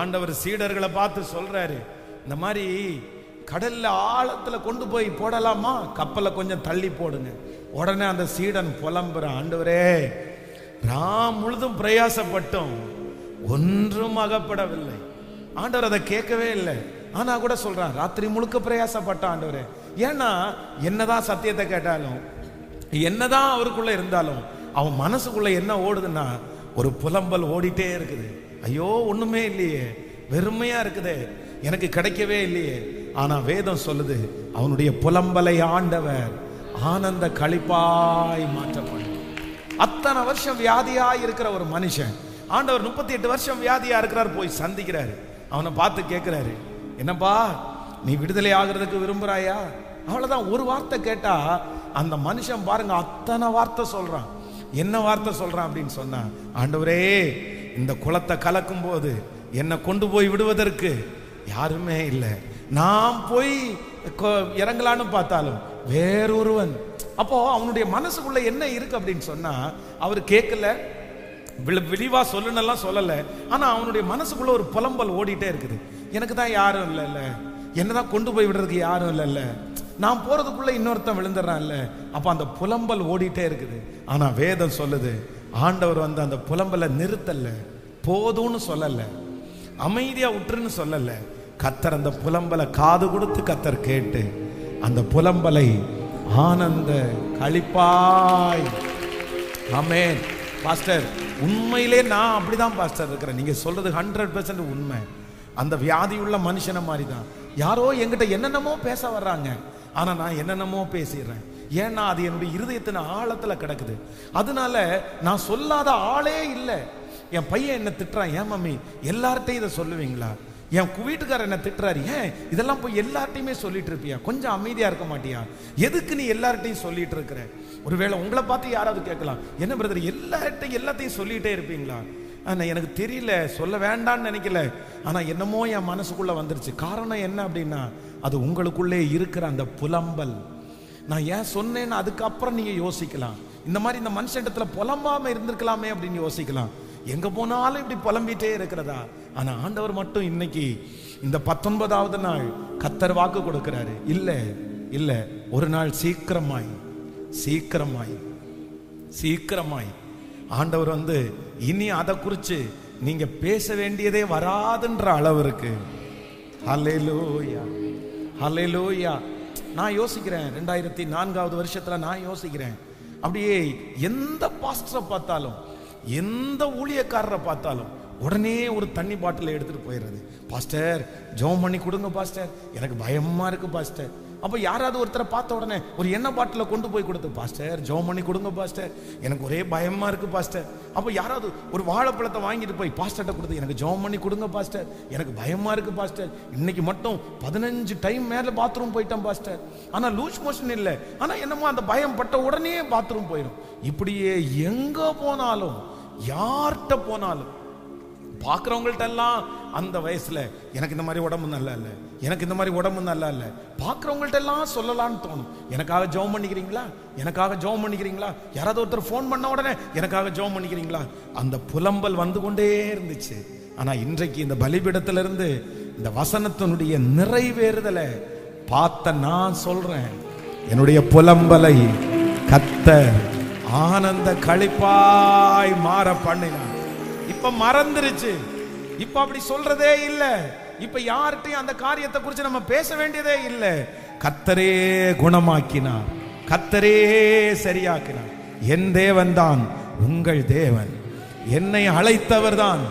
ஆண்டவர் சீடர்களை பார்த்து சொல்றாரு, இந்த மாதிரி கடல்ல ஆழத்துல கொண்டு போய் போடலாமா, கப்பலை கொஞ்சம் தள்ளி போடுங்க. உடனே அந்த சீடன் புலம்புறான், ஆண்டவரே நான் முழுதும் பிரயாசப்பட்டோம், ஒன்றும் அகப்படவில்லை. ஆண்டவர் அதை கேட்கவே இல்லை. ஆனா கூட சொல்றான், ராத்திரி முழுக்க பிரயாசப்பட்ட ஆண்டவரே. ஏன்னா என்னதான் சத்தியத்தை கேட்டாலும், என்னதான் அவருக்குள்ள இருந்தாலும், அவன் மனசுக்குள்ள என்ன ஓடுதுன்னா ஒரு புலம்பல் ஓடிட்டே இருக்குது. ஐயோ ஒண்ணுமே இல்லையே, வெறுமையா இருக்குதே, எனக்கு கிடைக்கவே இல்லையே. ஆனா வேதம் சொல்லுது, அவனுடைய புலம்பலை ஆண்டவர் ஆனந்த களிப்பாய் மாற்றப்படும். அத்தனை வருஷம் வியாதியா இருக்கிற ஒரு மனுஷன் ஆண்டவர் 38 வருஷம் வியாதியா இருக்கிறார், போய் சந்திக்கிறாரு. அவனை பார்த்து கேட்கிறாரு, என்னப்பா நீ விடுதலை ஆகிறதுக்கு விரும்புறாயா? அவ்வளவுதான். ஒரு வார்த்தை கேட்டா அந்த மனுஷன் பாருங்க அத்தனை வார்த்தை சொல்றான். என்ன வார்த்தை சொல்றான் அப்படின்னு சொன்னா, ஆண்டவரே இந்த குளத்தை கலக்கும் போது என்னை கொண்டு போய் விடுவதற்கு யாருமே இல்லை, நான் போய் இறங்கலான்னு பார்த்தாலும் வேறொருவன். அப்போ அவனுடைய மனசுக்குள்ள என்ன இருக்கு அப்படின்னு சொன்னா, அவர் கேட்கல, விரிவா சொல்லணும் சொல்லல, ஆனா அவனுடைய மனசுக்குள்ள ஒரு புலம்பல் ஓடிட்டே இருக்குது. எனக்கு தான் யாரும் இல்லைல்ல, என்னதான் கொண்டு போய் விடுறதுக்கு யாரும் இல்லைல்ல, நான் போறதுக்குள்ள இன்னொருத்தன் விழுந்துடுறான் இல்ல. அப்ப அந்த புலம்பல் ஓடிட்டே இருக்குது. ஆனா வேதம் சொல்லுது, ஆண்டவர் வந்து அந்த புலம்பலை நிறுத்தல, போதும்னு சொல்லல, அமைதியா விட்டுருன்னு சொல்லல. கத்தர் அந்த புலம்பலை காது கொடுத்து கத்தர் கேட்டு அந்த புலம்பலை ஆனந்த களிப்பாய். ஆமென். பாஸ்டர் உண்மையிலே நான் அப்படிதான் பாஸ்டர் இருக்கிறேன். நீங்க சொல்றது 100% உண்மை. அந்த வியாதியுள்ள மனுஷனை மாதிரி தான். யாரோ என்கிட்ட என்னென்னமோ பேச வர்றாங்க, ஆனா நான் என்னென்னமோ பேசிடுறேன். ஏன்னா அது என்னுடைய இருதயத்தின் ஆழத்துல கிடக்குது. அதனால நான் சொல்லாத ஆளே இல்லை. என் பையன் என்ன திட்டுறான், ஏன் மம்மி எல்லார்ட்டையும் இதை சொல்லுவீங்களா? என் வீட்டுக்காரர் என்ன திட்டுறாரு, ஏன் இதெல்லாம் போய் எல்லார்ட்டையுமே சொல்லிட்டு இருப்பியா? கொஞ்சம் அமைதியா இருக்க மாட்டியா? எதுக்கு நீ எல்லார்ட்டையும் சொல்லிட்டு இருக்கிற? ஒருவேளை உங்களை பார்த்து யாராவது கேட்கலாம், என்ன பிரதர் எல்லாத்தையும் சொல்லிட்டே இருப்பீங்களா? எனக்கு தெரியல, சொல்ல வேண்டான்னு நினைக்கல, ஆனா என்னமோ என் மனசுக்குள்ள வந்துருச்சு. காரணம் என்ன அப்படின்னா, அது உங்களுக்குள்ளே இருக்கிற அந்த புலம்பல். நான் ஏன் சொன்னேன்னு அதுக்கப்புறம் நீங்க யோசிக்கலாம். இந்த மாதிரி இந்த மனுஷத்துல புலம்பாம இருந்திருக்கலாமே அப்படின்னு யோசிக்கலாம். எங்க போனாலும் இப்படி புலம்பிட்டே இருக்கிறதா? ஆனா ஆண்டவர் மட்டும் இன்னைக்கு இந்த 19வது நாள் கத்தர் வாக்கு கொடுக்கிறாரு, இல்ல இல்ல, ஒரு நாள் சீக்கிரமாய் ஆண்டவர் வந்து இனி அதை குறிச்சு நீங்க பேச வேண்டியதே வராதுன்ற அளவிற்கு. ஹல்லேலூயா, ஹல்லேலூயா. நான் யோசிக்கிறேன், 2004வது வருஷத்துல நான் யோசிக்கிறேன், அப்படியே எந்த பாஸ்டரை பார்த்தாலும், எந்த ஊழியக்காரரை பார்த்தாலும் உடனே ஒரு தண்ணி பாட்டில் எடுத்துட்டு போயிடுறது. பாஸ்டர் ஜெபம் பண்ணி கொடுங்க பாஸ்டர், எனக்கு பயமா இருக்கு பாஸ்டர். அப்போ யாராவது ஒருத்தரை பார்த்த உடனே ஒரு எண்ணெய் பாட்டில கொண்டு போய் கொடுத்து, பாஸ்டர் ஜெபம் பண்ணி கொடுங்க பாஸ்டர், எனக்கு ஒரே பயமா இருக்கு பாஸ்டர். அப்போ யாராவது ஒரு வாழைப்பழத்தை வாங்கிட்டு போய் பாஸ்டர்ட்ட கொடுத்து, எனக்கு ஜெபம் பண்ணி கொடுங்க பாஸ்டர், எனக்கு பயமா இருக்கு பாஸ்டர், இன்னைக்கு மட்டும் 15 டைம் மேல பாத்ரூம் போயிட்டேன் பாஸ்டர், ஆனா லூஸ் மோஷன் இல்லை, ஆனா என்னமோ அந்த பயம் பட்ட உடனே பாத்ரூம் போயிடும். இப்படியே எங்க போனாலும், யார்கிட்ட போனாலும், பார்க்குறவங்கள்ட்ட எல்லாம் அந்த வயசுல எனக்கு இந்த மாதிரி உடம்பு நல்லா இல்லை, எனக்கு இந்த மாதிரி உடம்பு நல்லா இல்லை, பார்க்குறவங்கள்ட்ட எல்லாம் சொல்லலான்னு தோணும். எனக்காக ஜெபம் பண்ணிக்கிறீங்களா, எனக்காக ஜெபம் பண்ணிக்கிறீங்களா? யாராவது ஒருத்தர் ஃபோன் பண்ண உடனே எனக்காக ஜெபம் பண்ணிக்கிறீங்களா? அந்த புலம்பல் வந்து கொண்டே இருந்துச்சு. ஆனா இன்றைக்கு இந்த பலிபீடத்திலிருந்து இந்த வசனத்தினுடைய நிறைவேறுதலை பார்த்த நான் சொல்றேன், என்னுடைய புலம்பலை கத்தர் ஆனந்த களிப்பாய் மாற பண்ணினார். இப்ப மறந்துருச்சு, இப்ப அப்படி சொல்றதே இல்ல, இப்ப யார்கிட்டையும் அந்த காரியத்தை குறித்து நம்ம பேச வேண்டியதே இல்ல. கர்த்தரே குணமாக்கினார், கர்த்தரே சரியாக்கினார். என் தேவன் தான் உங்கள் தேவன், என்னை அழைத்தவர் தான்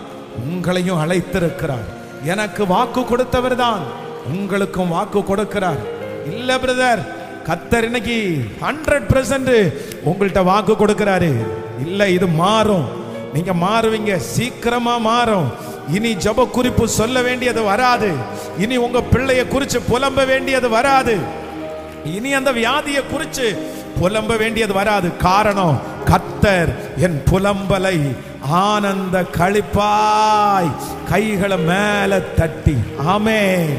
உங்களையும் அழைத்திருக்கிறார், எனக்கு வாக்கு கொடுத்தவர் தான் உங்களுக்கும் வாக்கு கொடுக்கிறார். இல்ல பிரதர், கர்த்தர் இன்னைக்கு 100% உங்கள்கிட்ட வாக்கு கொடுக்கிறாரு. இல்ல இது மாறும், நீங்க மாறுவீங்க, சீக்கிரமா மாறும். இனி ஜெப குறிப்பு சொல்ல வேண்டியது வராது, இனி உங்க பிள்ளைய குறிச்சு புலம்ப வேண்டியது வராது, இனி அந்த வியாதியை குறிச்சு புலம்ப வேண்டியது வராது. காரணம், கர்த்தர் என் புலம்பலை ஆனந்த களிப்பாய் கைகளை மேல தட்டி, ஆமென்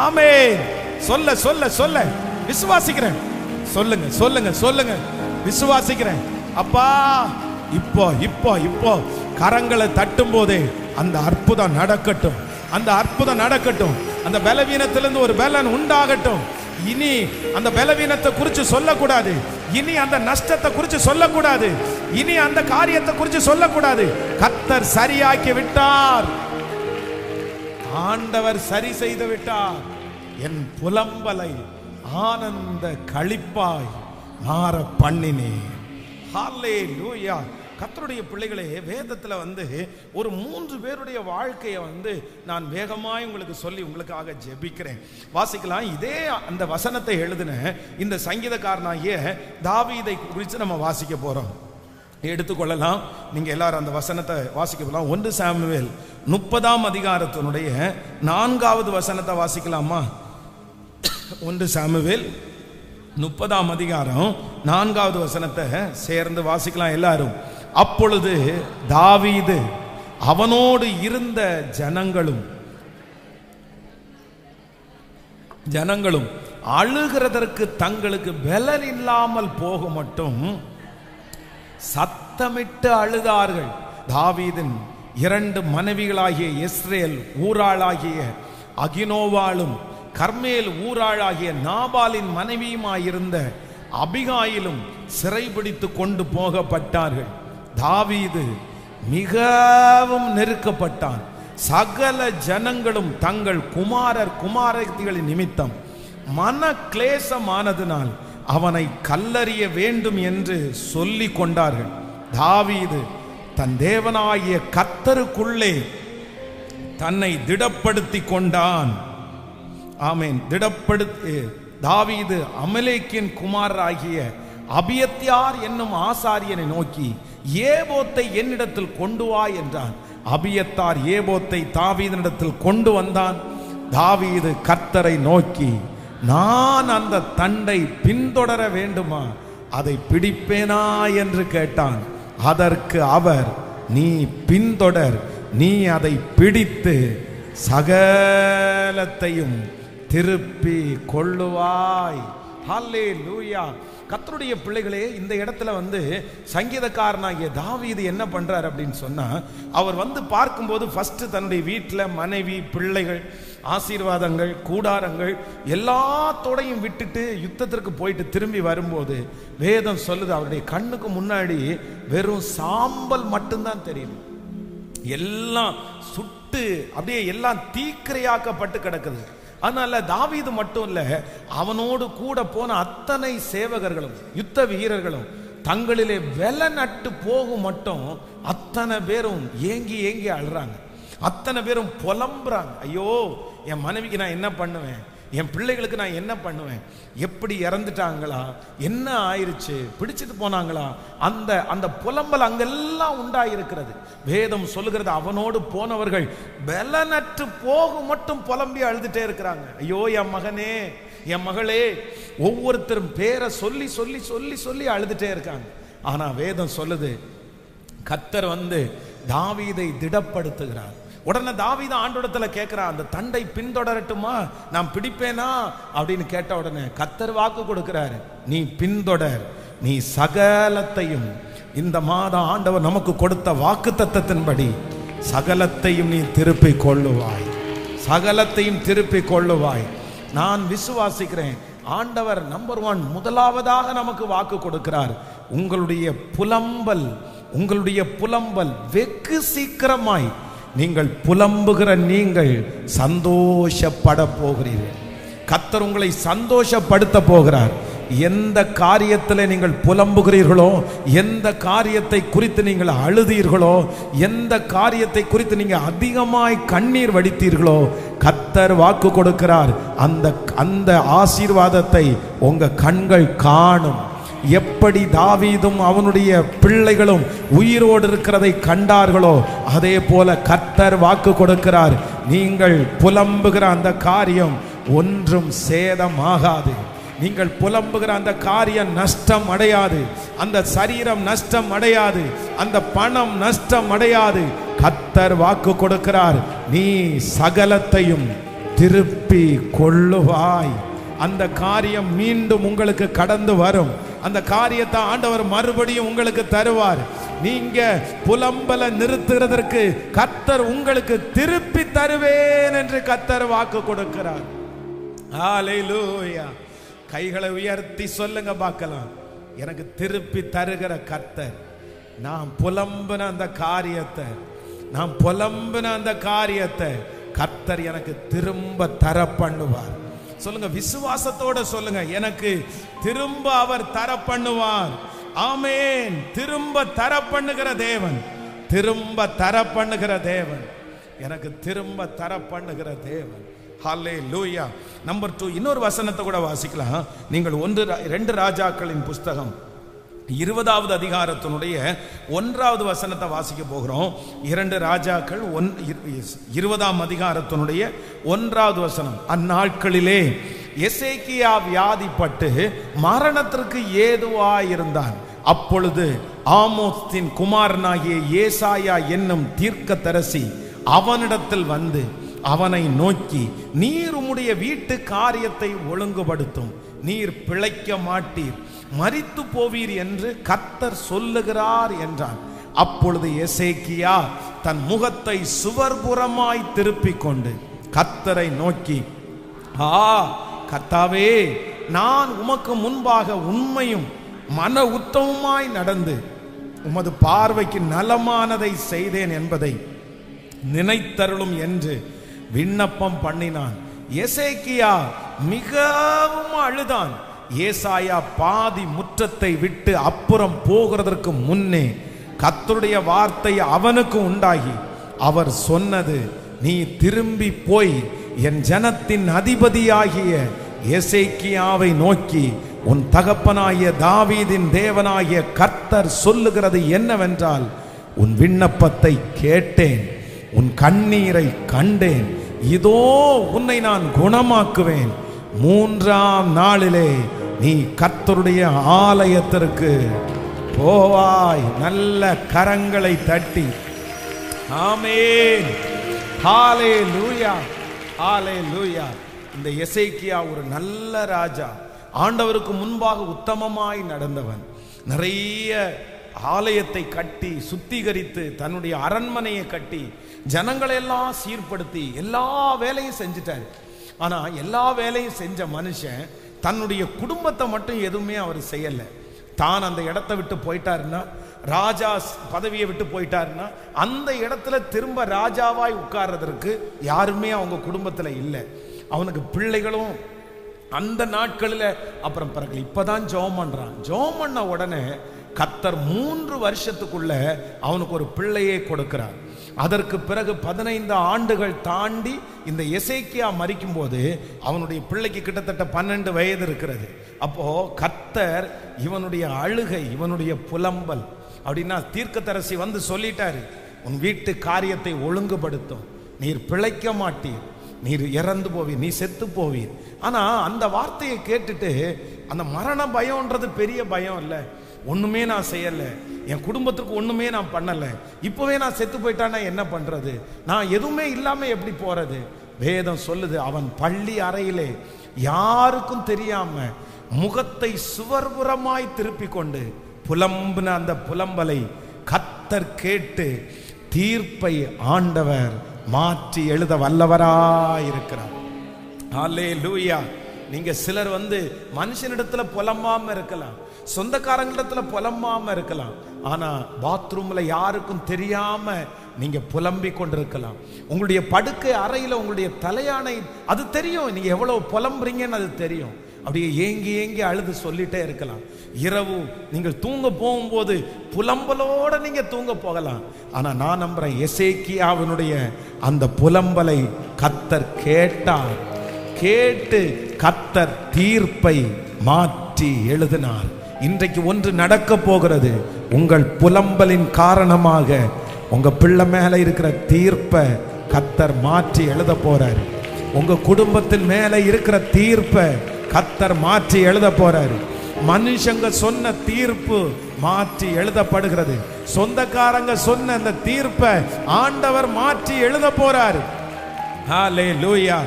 ஆமென் சொல்ல சொல்ல சொல்ல விசுவாசிக்கிறேன். சொல்லுங்க சொல்லுங்க சொல்லுங்க, விசுவாசிக்கிறேன். அப்பா இப்போ இப்போ இப்போ கரங்களை தட்டும் போதே அந்த அற்புதம் நடக்கட்டும், அந்த அற்புதம் நடக்கட்டும். அந்த பலவீனத்திலிருந்து ஒரு பலன் உண்டாகட்டும். இனி அந்த பலவீனத்தை குறித்து சொல்லக்கூடாது. இனி அந்த நஷ்டத்தை குறித்து சொல்லக்கூடாது. இனி அந்த காரியத்தை குறித்து சொல்லக்கூடாது. கர்த்தர் சரியாக்கி விட்டார். ஆண்டவர் சரி செய்து விட்டார். என் புலம்பலை ஆனந்த களிப்பாய் மாற பண்ணினேன். ஹல்லேலூயா. கர்த்தருடைய பிள்ளைகளே, வேதத்தில் ஒரு 3 பேருடைய வாழ்க்கையை நான் வேகமாய் உங்களுக்கு சொல்லி உங்களுக்காக ஜெபிக்கிறேன். வாசிக்கலாம். இதே அந்த வசனத்தை எழுதின இந்த சங்கீதக்காரனாகிய தாவீதை குறித்து நம்ம வாசிக்க போறோம். எடுத்துக்கொள்ளலாம். நீங்க எல்லாரும் அந்த வசனத்தை வாசிக்க போகலாம். 1 சாமுவேல் 30ஆம் அதிகாரத்தினுடைய 4வது வசனத்தை வாசிக்கலாமா? 1 சாமுவேல் 30ஆம் அதிகாரம் 4வது வசனத்தை சேர்ந்து வாசிக்கலாம் எல்லாரும். அப்பொழுது தாவீது அவனோடு இருந்த ஜனங்களும் அழுகிறதற்கு தங்களுக்கு பலன் இல்லாமல் போக மட்டும் சத்தமிட்டு அழுதார்கள். தாவீதின் 2 மனைவிகளாகிய இஸ்ரேல் ஊராளாகிய அகினோவாலும் கர்மேல் ஊராளாகிய நாபாலின் மனைவியுமாயிருந்த அபிகாயிலும் சிறைபிடித்து கொண்டு போகப்பட்டார்கள். தாவீது மிகவும் நெருக்கப்பட்டான். சகல ஜனங்களும் தங்கள் குமாரத்திகளின் நிமித்தம் மன கிளேசமானதினால் அவனை கல்லறிய வேண்டும் என்று சொல்லி கொண்டார்கள். தாவீது தன் தேவனாகிய கர்த்தருக்குள்ளே தன்னை திடப்படுத்தி கொண்டான். ஆமென். தாவீது அமலேக்கின் குமாரராகிய அபியத்தார் என்னும் ஆசாரியனை நோக்கி ஏபோத்தை என்னிடத்தில் கொண்டு வா என்றான். அபியத்தார் ஏபோத்தை தாவீதினிடத்தில் கொண்டு வந்தான். தாவீது கர்த்தரை நோக்கி, நான் அந்த தண்டை பின்தொடர வேண்டுமா, அதை பிடிப்பேனா என்று கேட்டான். அதற்கு அவர், நீ பின்தொடர், நீ அதை பிடித்து சகலத்தையும் திருப்பி கொள்ளுவாய். ஹல்லேலூயா. கர்த்தருடைய பிள்ளைகளே, இந்த இடத்துல சங்கீதக்காரனாகிய தாவீது என்ன பண்றார் அப்படின்னு சொன்னா, அவர் பார்க்கும்போது ஃபர்ஸ்ட் தன்னுடைய வீட்டில் மனைவி, பிள்ளைகள், ஆசீர்வாதங்கள், கூடாரங்கள் எல்லாத்தோடையும் விட்டுட்டு யுத்தத்திற்கு போயிட்டு திரும்பி வரும்போது வேதம் சொல்லுது, அவருடைய கண்ணுக்கு முன்னாடி வெறும் சாம்பல் மட்டும்தான் தெரியுது. எல்லாம் சுட்டு அப்படியே எல்லாம் தீக்கிரையாக்கப்பட்டு கிடக்குது. அதனால தாவீது மட்டும் இல்ல, அவனோடு கூட போன அத்தனை சேவகர்களும் யுத்த வீரர்களும் தங்களிலே வெல நட்டு போகும் மட்டும் அத்தனை பேரும் ஏங்கி ஏங்கி அழுறாங்க. அத்தனை பேரும் புலம்புறாங்க. ஐயோ, என் மனைவிக்கு நான் என்ன பண்ணுவேன், என் பிள்ளைகளுக்கு நான் என்ன பண்ணுவேன், எப்படி இறந்துட்டாங்களா, என்ன ஆயிருச்சு, பிடிச்சிட்டு போனாங்களா, அந்த அந்த புலம்பல் அங்கெல்லாம் உண்டாயிருக்கிறது. வேதம் சொல்லுகிறது, அவனோடு போனவர்கள் பலனற்று போகும் மட்டும் புலம்பி அழுதுட்டே இருக்கிறாங்க. ஐயோ என் மகனே, என் மகளே, ஒவ்வொருத்தரும் பேரை சொல்லி சொல்லி சொல்லி சொல்லி அழுதுட்டே இருக்காங்க. ஆனா வேதம் சொல்லுது, கர்த்தர் தாவீதை திடப்படுத்துகிறார். உடனே தாவீது ஆண்டவரிடத்துல கேட்கிறான், அந்த தண்டை பின்தொடரட்டுமா, நான் பிடிப்பேனா அப்படின்னு கேட்ட உடனே கர்த்தர் வாக்கு கொடுக்கிறாரு, நீ பின்தொடர், நீ சகலத்தையும், இந்த மாதம் ஆண்டவர் நமக்கு கொடுத்த வாக்குத்தத்தத்தின்படி சகலத்தையும் நீ திருப்பி கொள்ளுவாய், சகலத்தையும் திருப்பி கொள்ளுவாய். நான் விசுவாசிக்கிறேன், ஆண்டவர் நம்பர் 1 முதலாவதாக நமக்கு வாக்கு கொடுக்கிறார். உங்களுடைய புலம்பல் வெகு சீக்கிரமாய் நீங்கள் புலம்புகிற நீங்கள் சந்தோஷப்பட போகிறீர்கள். கர்த்தர் உங்களை சந்தோஷப்படுத்த போகிறார். எந்த காரியத்தில் நீங்கள் புலம்புகிறீர்களோ, எந்த காரியத்தை குறித்து நீங்கள் அழுதீர்களோ, எந்த காரியத்தை குறித்து நீங்கள் அதிகமாய் கண்ணீர் வடித்தீர்களோ, கர்த்தர் வாக்கு கொடுக்கிறார், அந்த ஆசீர்வாதத்தை உங்க கண்கள் காணும். எப்படி தாவீதும் அவனுடைய பிள்ளைகளும் உயிரோடு இருக்கிறதை கண்டார்களோ, அதே போல கர்த்தர் வாக்கு கொடுக்கிறார், நீங்கள் புலம்புகிற அந்த காரியம் ஒன்றும் சேதமாகாது. நீங்கள் புலம்புகிற அந்த காரியம் நஷ்டம் அடையாது, அந்த சரீரம் நஷ்டம் அடையாது, அந்த பணம் நஷ்டம் அடையாது. கர்த்தர் வாக்கு கொடுக்கிறார், நீ சகலத்தையும் திருப்பி கொள்ளுவாய். அந்த காரியம் மீண்டும் உங்களுக்கு கடந்து வரும். அந்த காரியத்தை ஆண்டவர் மறுபடியும் உங்களுக்கு தருவார். நீங்க புலம்பல நிறுத்துகிறதற்கு கர்த்தர் உங்களுக்கு திருப்பி தருவேன் என்று கர்த்தர் வாக்கு கொடுக்கிறார். ஹல்லேலூயா. கைகளை உயர்த்தி சொல்லுங்க பார்க்கலாம். எனக்கு திருப்பி தருகிற கர்த்தர். நான் புலம்பின அந்த காரியத்தை கர்த்தர் எனக்கு திரும்ப தர பண்ணுவார். சொல்லுங்க, விசுவாசத்தோட சொல்லுங்க, எனக்கு திரும்ப அவர் தர பண்ணுவார். ஆமென். திரும்ப தர பண்ணுகிற தேவன், எனக்கு திரும்ப தர பண்ணுகிற தேவன். ஹல்லேலூயா. நம்பர் 2, இன்னொரு வசனத்தை கூட வாசிக்கலாம். நீங்கள் 2 ராஜாக்களின் புஸ்தகம் 20வது அதிகாரத்தினுடைய 1வது வசனத்தை வாசிக்க போகிறோம். 2 ராஜாக்கள் 20ஆம் அதிகாரத்தினுடைய 1வது வசனம். அந்நாட்களிலே எசேக்கியா வியாதிப்பட்டு மரணத்திற்கு ஏதுவாயிருந்தான். அப்பொழுது ஆமோத்தின் குமாரனாகிய ஏசாயா என்னும் தீர்க்கதரிசி அவனிடத்தில் வந்து அவனை நோக்கி, நீர் உம்முடைய வீட்டு காரியத்தை ஒழுங்குபடுத்தும், நீர் பிழைக்க மாட்டீர், மரித்து போவீர் என்று கர்த்தர் சொல்லுகிறார் என்றான். அப்பொழுது எசேக்கியா தன் முகத்தை சுவர்புறமாய் திருப்பிக் கொண்டு கர்த்தரை நோக்கி, கர்த்தாவே, நான் உமக்கு முன்பாக உண்மையும் மன உத்தமமாய் நடந்து உமது பார்வைக்கு நலமானதை செய்தேன் என்பதை நினைத்தருளும் என்று விண்ணப்பம் பண்ணினான். எசேக்கியா மிகவும் அழுதான். ஏசாயா பாதி முற்றத்தை விட்டு அப்புறம் போகிறதற்கு முன்னே கர்த்தருடைய வார்த்தை அவனுக்கு உண்டாகி அவர் சொன்னது, நீ திரும்பி போய் என் ஜனத்தின் அதிபதியாகிய எசேக்கியாவை நோக்கி, உன் தகப்பனாகிய தாவீதின் தேவனாகிய கர்த்தர் சொல்லுகிறது என்னவென்றால், உன் விண்ணப்பத்தை கேட்டேன், உன் கண்ணீரை கண்டேன், இதோ உன்னை நான் குணமாக்குவேன், 3ஆம் நாளிலே நீ கர்த்தருடைய ஆலயத்திற்கு போவாய். நல்ல கரங்களை தட்டி ஆமென். ஹல்லேலூயா, ஹல்லேலூயா. இந்த எசேக்கியா ஒரு நல்ல ராஜா, ஆண்டவருக்கு முன்பாக உத்தமமாய் நடந்தவன். நிறைய ஆலயத்தை கட்டி சுத்திகரித்து தன்னுடைய அரண்மனையை கட்டி ஜனங்களெல்லாம் சீர்படுத்தி எல்லா வேலையும் செஞ்சிட்டார். ஆனா எல்லா வேலையும் செஞ்ச மனுஷன் தன்னுடைய குடும்பத்தை மட்டும் எதுவுமே அவர் செய்யல. தான் அந்த இடத்தை விட்டு போயிட்டாருன்னா, ராஜா பதவியை விட்டு போயிட்டாருன்னா, அந்த இடத்துல திரும்ப ராஜாவாய் உட்கார்றதற்கு யாருமே அவங்க குடும்பத்துல இல்லை. அவனுக்கு பிள்ளைகளும் அந்த நாட்களில் அப்புறம் பிறகு இப்பதான் ஜெபம் பண்றான். ஜெபம் பண்ண உடனே கர்த்தர் 3 வருஷத்துக்குள்ள அவனுக்கு ஒரு பிள்ளையை கொடுக்கிறார். அதற்கு பிறகு 15 ஆண்டுகள் தாண்டி இந்த எசேக்கியா மரிக்கும் போது அவனுடைய பிள்ளைக்கு கிட்டத்தட்ட 12 வயது இருக்கிறது. அப்போ கர்த்தர் இவனுடைய அழுகை, இவனுடைய புலம்பல் அப்படின்னா தீர்க்கதரிசி வந்து சொல்லிட்டாரு, உன் வீட்டு காரியத்தை ஒழுங்குபடுத்தும், நீர் பிழைக்க மாட்டீர், நீர் இறந்து போவீர், நீ செத்து போவீர். ஆனா அந்த வார்த்தையை கேட்டுட்டு அந்த மரண பயம்ன்றது பெரிய பயம் இல்லை. ஒண்ணுமே நான் செய்யல, என் குடும்பத்துக்கு ஒண்ணுமே நான் பண்ணல, இப்பவே நான் செத்து போயிட்டானா என்ன பண்றது, நான் எதுவுமே இல்லாம எப்படி போறது? வேதம் சொல்லுது, அவன் பள்ளி அறையிலே யாருக்கும் தெரியாம முகத்தை சுவர்புறமாய் திருப்பி கொண்டு புலம்பின அந்த புலம்பலை கர்த்தர் கேட்டு தீர்ப்பை ஆண்டவர் மாற்றி எழுத வல்லவராயிருக்கிறார். ஹல்லேலூயா. நீங்க சிலர் வந்து மனுஷனிடத்துல புலம்பாம இருக்கலாம், சொந்தக்காரங்களிடத்துல புலம்பாம இருக்கலாம், ஆனா பாத்ரூம்ல யாருக்கும் தெரியாம நீங்க புலம்பி கொண்டிருக்கலாம். உங்களுடைய படுக்கை அறையில உங்களுடைய தலையாணை அது தெரியும், நீங்க எவ்வளவு புலம்புறீங்கன்னு அது தெரியும். அப்படியே ஏங்கி ஏங்கி அழுது சொல்லிட்டே இருக்கலாம். இரவு நீங்கள் தூங்க போகும்போது புலம்பலோட நீங்க தூங்க போகலாம். ஆனா நான் நம்புறேன், எசேக்கியாவினுடைய அந்த புலம்பலை கர்த்தர் கேட்டார். கேட்டு கர்த்தர் தீர்ப்பை மாற்றி எழுதினார். இன்றைக்கு ஒன்று நடக்க போகிறது. உங்கள் புலம்பலின் காரணமாக உங்க பிள்ளை மேல இருக்கிற தீர்ப்பை கர்த்தர் மாற்றி எழுத போறாரு. உங்க குடும்பத்தின் மேல இருக்கிற தீர்ப்பை கர்த்தர் மாற்றி எழுத போறாரு. மனுஷங்க சொன்ன தீர்ப்பு மாற்றி எழுதப்படுகிறது. சொந்தக்காரங்க சொன்ன அந்த தீர்ப்பை ஆண்டவர் மாற்றி எழுத போறாரு. ஹல்லேலூயா.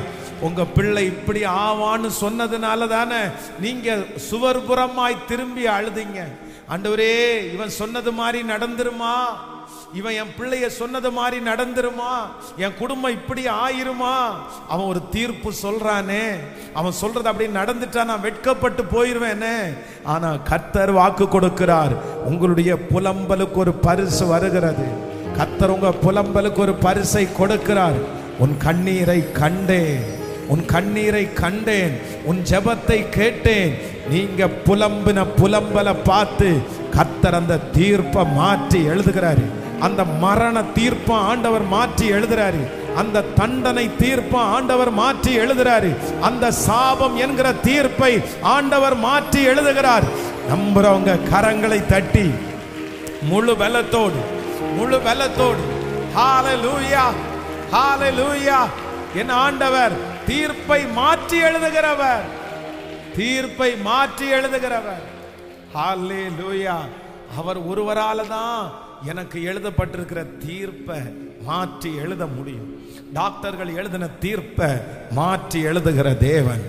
உங்க பிள்ளை இப்படி ஆவான்னு சொன்னதுனால தானே நீங்க சுவர்புறமாய் திரும்பி அழுதீங்க. ஆண்டவரே இவன் சொன்னது மாதிரி நடந்துருமா, இவன் என் பிள்ளைய சொன்னது மாதிரி நடந்துருமா, என் குடும்பம் இப்படி ஆயிருமா. அவன் ஒரு தீர்ப்பு சொல்றானே, அவன் சொல்றது அப்படி நடந்துட்டா நான் வெட்கப்பட்டு போயிருவேனே. ஆனா கர்த்தர் வாக்கு கொடுக்கிறார், உங்களுடைய புலம்பலுக்கு ஒரு பரிசு வருகிறது. கர்த்தர் உங்க புலம்பலுக்கு ஒரு பரிசை கொடுக்கிறார். உன் கண்ணீரை கண்டேன், உன் கண்ணீரை கண்டேன், உன் ஜெபத்தை கேட்டேன். நீங்க புலம்பின புலம்பலை பார்த்து கர்த்தர் அந்த தீர்ப்பை மாற்றி எழுதுகிறாரு. அந்த மரண தீர்ப்பை ஆண்டவர் மாற்றி எழுதுறாரு. அந்த தண்டனை தீர்ப்பை ஆண்டவர் மாற்றி எழுதுறாரு. அந்த சாபம் என்கிற தீர்ப்பை ஆண்டவர் மாற்றி எழுதுகிறார். நம்புறவங்க கரங்களை தட்டி முழு பலத்தோடு, முழு பலத்தோடு ஹalleluya, ஹalleluya. என் ஆண்டவர் தீர்ப்பை மாற்றி எழுதுகிறவர், தீர்ப்பை மாற்றி எழுதுகிறவர். ஹalleluya. அவர் ஒருவரால தான் எனக்கு எழுதப்பட்டிருக்கிற தீர்ப்பை மாற்றி எழுத முடியும். டாக்டர்கள் எழுதின தீர்ப்பை மாற்றி எழுதுகிற தேவன்,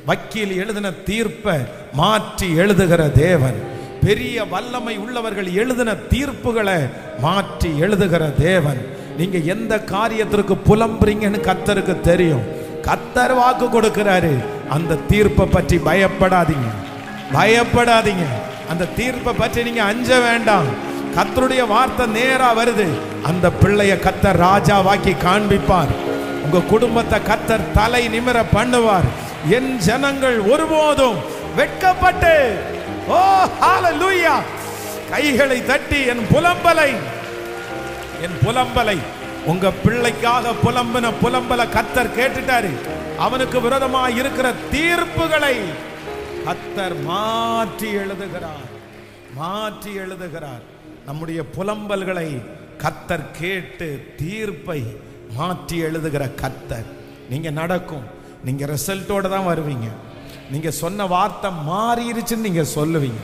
வக்கீல் எழுதின தீர்ப்பை மாற்றி எழுதுகிற தேவன், பெரிய வல்லமை உள்ளவர்கள் எழுதின தீர்ப்புகளை மாற்றி எழுதுகிற தேவன். நீங்க எந்த காரியத்திற்கு புலம்புறீங்கன்னு கர்த்தருக்கு தெரியும். கர்த்தர் வாக்கு கொடுக்கிறாரு. அந்த தீர்ப்பை பற்றி பயப்படாதீங்க, பயப்படாதீங்க. அந்த தீர்ப்பை பற்றி நீங்க அஞ்ச வேண்டாம். கர்த்தருடைய வார்த்தை நேரா வருது. அந்த பிள்ளைய கர்த்தர் ராஜாவாக்கி காண்பிப்பார். உங்க குடும்பத்தை கர்த்தர் தலை நிமிர பண்ணுவார். என் ஜனங்கள் ஒருபோதும் வெட்கப்பட்டு, ஓ ஹalleluya, கைகளை தட்டி என் புலம்பலை, என் புலம்பலை, உங்க பிள்ளைக்காக புலம்பின புலம்பலை கர்த்தர் கேட்டுட்டாரு. அவனுக்கு விரோதமாக இருக்கிற தீர்ப்புகளை கர்த்தர் மாற்றி எழுதுகிறார், மாற்றி எழுதுகிறார். நம்முடைய புலம்பல்களை கர்த்தர் கேட்டு தீர்ப்பை மாற்றி எழுதுகிற கர்த்தர். நீங்க நடக்கும், நீங்க ரிசல்ட்டோட தான் வருவீங்க. நீங்க சொன்ன வார்த்தை மாறிடுச்சுன்னு நீங்க சொல்லுவீங்க.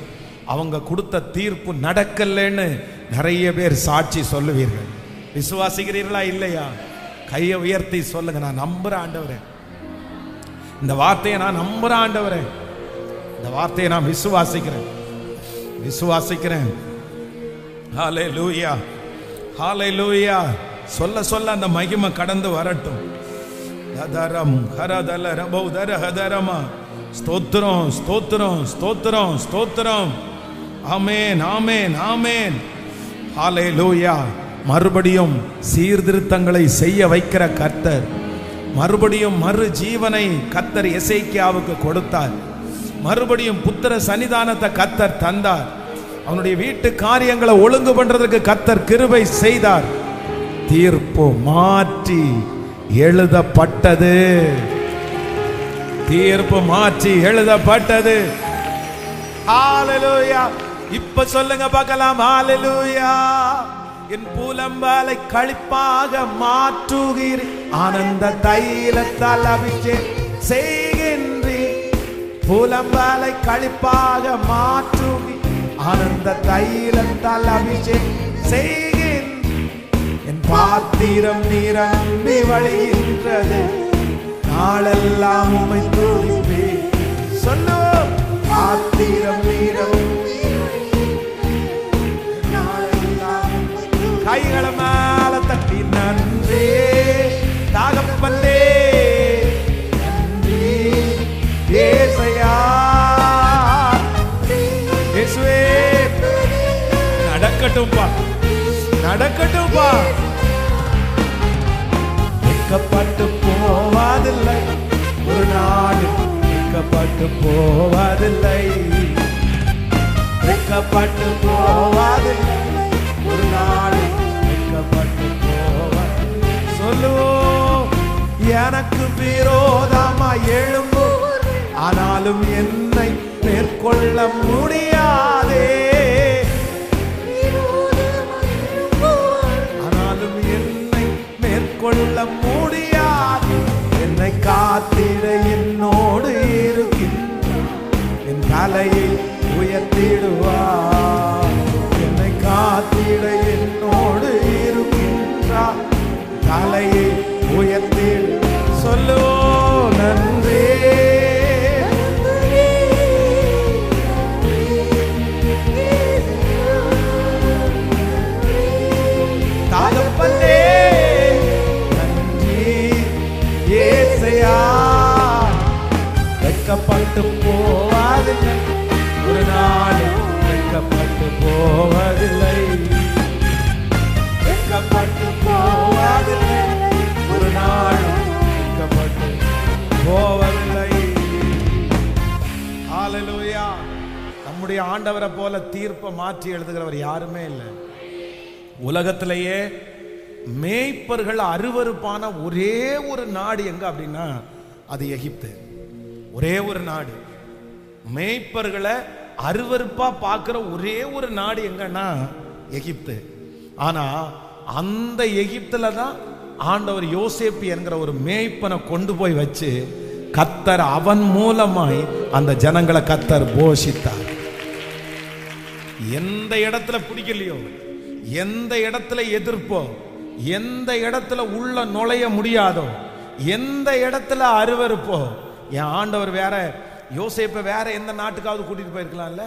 அவங்க கொடுத்த தீர்ப்பு நடக்கலன்னு நிறைய பேர் சாட்சி சொல்லுவீர்கள். விசுவாசிக்கிறீர்களா இல்லையா? கையை உயர்த்தி சொல்லுங்க, நான் நம்புறேன் ஆண்டவரே, இந்த வார்த்தையை நான் நம்புறேன் ஆண்டவரே, இந்த வார்த்தையை நான் விசுவாசிக்கிறேன், விசுவாசிக்கிறேன். ஹalleluya, ஹalleluya. சொல்ல சொல்ல அந்த மகிமை கடந்து வரட்டும். ததரம் ஹரதல ரபௌதர ஹதரமா. ஸ்தோத்திரம், ஸ்தோத்திரம், ஸ்தோத்திரம், ஸ்தோத்திரம். ஆமென், ஆமென், ஆமென். ஹalleluya. மறுபடியும் சீர்திருத்தங்களை செய்ய வைக்கிற கர்த்தர், மறுபடியும் மறு ஜீவனை கர்த்தர் எசேக்கியாவுக்கு கொடுத்தார். மறுபடியும் புத்திர சன்னிதானத்தை கர்த்தர் தந்தார். அவனுடைய வீட்டு காரியங்களை ஒழுங்கு பண்றதுக்கு கர்த்தர் கிருபை செய்தார். தீர்ப்பு மாற்றி எழுதப்பட்டது, தீர்ப்பு மாற்றி எழுதப்பட்டது. ஹalleluya. இப்ப சொல்லுங்க பார்க்கலாம், ஹalleluya. என் புலம்பலை களிப்பாக மாற்றுகிறீர், ஆனந்த தைலத்தால் அபிஷேகம் செய்கின்றீர். புலம்பலை களிப்பாக மாற்றுகிறீர், ஆனந்த தைலத்தால் அபிஷேகம் செய்கின்றீர். என் பாத்திரம் நிரம்பி வழிகின்றது, நாளெல்லாம் உம்மை துதிப்பேன். சொல்லுவோம், பாத்திரம் நிரம்பி, கைகளை மேல தட்டி நன்றி தகப்பனே, நன்றி ஏசையா, இயேசுவே. நடக்கட்டும்பா, நடக்கட்டும்பா. வெட்கப்பட்டு போவதில்லை ஒரு நாள், வெட்கப்பட்டு போவதில்லை, வெட்கப்பட்டு போவதில்லை ஒரு நாள், வெட்கப்பட்டு போவதில்லை. சொல்லுவோம், எனக்கு விரோதமா எழும்பும், ஆனாலும் என்னை மேற்கொள்ள முடியாதே, ஆனாலும் என்னை மேற்கொள்ள முடியாது. என்னை காத்திட என்னோடு இருக்கின்றார், என் தலையை உயர்த்திடுவார். என்னை காத்திட என்னோடு இருக்கின்றார், தலையை உயர்த்திடு. சொல்லுவோம், நன்றி. வெட்கப்பட்டு போவதில்லை, ஒரு நாளும் வெட்கப்பட்டு போவதில்லை, வெட்கப்பட்டு போவதில்லை, ஒரு நாளும் வெட்கப்பட்டு போவதில்லை. ஹல்லேலூயா. நம்முடைய ஆண்டவரை போல தீர்ப்பை மாற்றி எழுதுகிறவர் யாருமே இல்லை. உலகத்திலேயே மேய்ப்பர்கள் அருவருப்பான ஒரே ஒரு நாடு எங்க அப்படின்னா அது எகிப்து. ஒரே ஒரு நாடு மேய்ப்பர்களை அருவருப்பா பார்க்கிற ஒரே ஒரு நாடு எங்கன்னா எகிப்து. ஆனா அந்த எகிப்துல தான் ஆண்டவர் யோசேப்பு என்கிற ஒரு மேய்ப்பனை கொண்டு போய் வச்சு கர்த்தர் அவன் மூலமாய் அந்த ஜனங்களை கர்த்தர் போஷித்தார். எந்த இடத்துல பிடிக்கலையோ, எந்த இடத்துல எதிர்ப்போ, எந்த இடத்துல உள்ள நுழைய முடியாதோ, எந்த இடத்துல அருவருப்போ, என் ஆண்டவர் வேற யோசேப்பை வேற எந்த நாட்டுக்காவது கூட்டிட்டு போயிருக்கலாம்ல.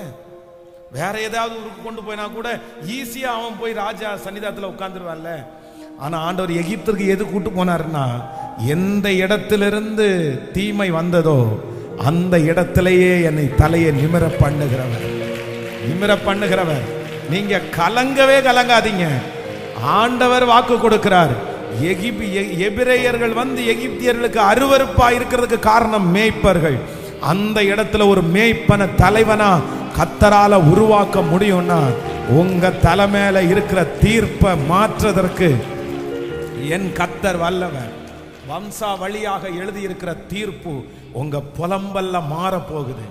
வேற ஏதாவது ஊருக்கு கொண்டு போயினா கூட ஈஸியா அவன் போய் ராஜா சன்னிதானத்துல உட்கார்ந்துருவான்ல. ஆனா ஆண்டவர் எகிப்திற்கு எது கூட்டு போனாருன்னா, எந்த இடத்திலிருந்து தீமை வந்ததோ அந்த இடத்திலேயே என்னை தலையை நிமிர பண்ணுகிறவர், நிமிர பண்ணுகிறவர். நீங்க கலங்கவே கலங்காதீங்க. ஆண்டவர் வாக்கு கொடுக்கிறார். எபிரேயர்கள் வந்து எகிப்தியர்களுக்கு அருவருப்பா இருக்கிறதுக்கு காரணம் மேய்ப்பர்கள். அந்த இடத்துல ஒரு மேய்ப்பன தலைவனா கர்த்தரால உருவாக்க முடியும்னா உங்க தலைமையில இருக்கிற தீர்ப்பை மாற்றுவதற்கு என் கர்த்தர் வல்லவர். வம்சா வழியாக எழுதியிருக்கிற தீர்ப்பு உங்க புலம்பல்ல மாற போகுது.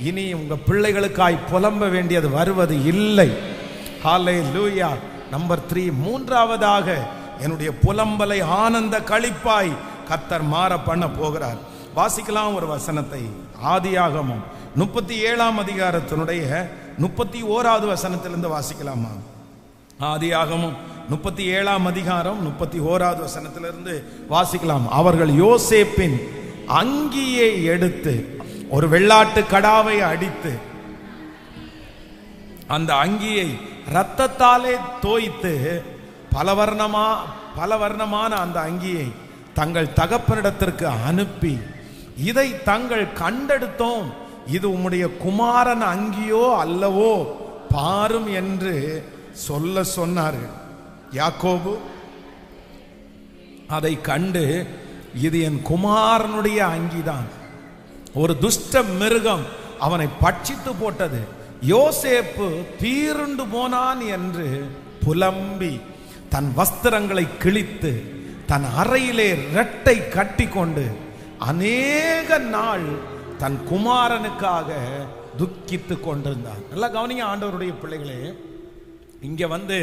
இனி உங்க பிள்ளைகளுக்காய் புலம்ப வேண்டியது வருவது இல்லை. ஹல்லேலூயா. நம்பர் 3, மூன்றாவதாக என்னுடைய புலம்பலை ஆனந்த களிப்பாய் கர்த்தர் மாற பண்ண போகிறார். வாசிக்கலாம் ஒரு வசனத்தை. ஆதியாகமம் 37ஆம் அதிகாரத்தினுடைய 31வது வசனத்திலிருந்து வாசிக்கலாமா? ஆதியாகமம் 37ஆம் அதிகாரம் 31வது வசனத்திலிருந்து வாசிக்கலாம். அவர்கள் யோசேப்பின் அங்கியை எடுத்து ஒரு வெள்ளாட்டு கடாவை அடித்து அந்த அங்கியை இரத்தத்தாலே தோய்த்து பலவர்ணமான அந்த அங்கியை தங்கள் தகப்பனிடத்திற்கு அனுப்பி, இதை தங்கள் கண்டெடுத்தோம், இது உம்முடைய குமாரன் அங்கியோ அல்லவோ பாரும் என்று சொல்ல சொன்னார்கள். யாக்கோபு அதை கண்டு, இது என் குமாரனுடைய அங்கிதான், ஒரு துஷ்ட மிருகம் அவனை பட்சித்து போட்டது, யோசேப்பு தீருண்டு போனான் என்று புலம்பி தன் வஸ்திரங்களை கிழித்து தன் அறையிலே இரட்டை கட்டி கொண்டு அநேக நாள் தன் குமாரனுக்காக துக்கித்து கொண்டிருந்தார். நல்லா கவனிங்க ஆண்டவருடைய பிள்ளைகளே. இங்க வந்து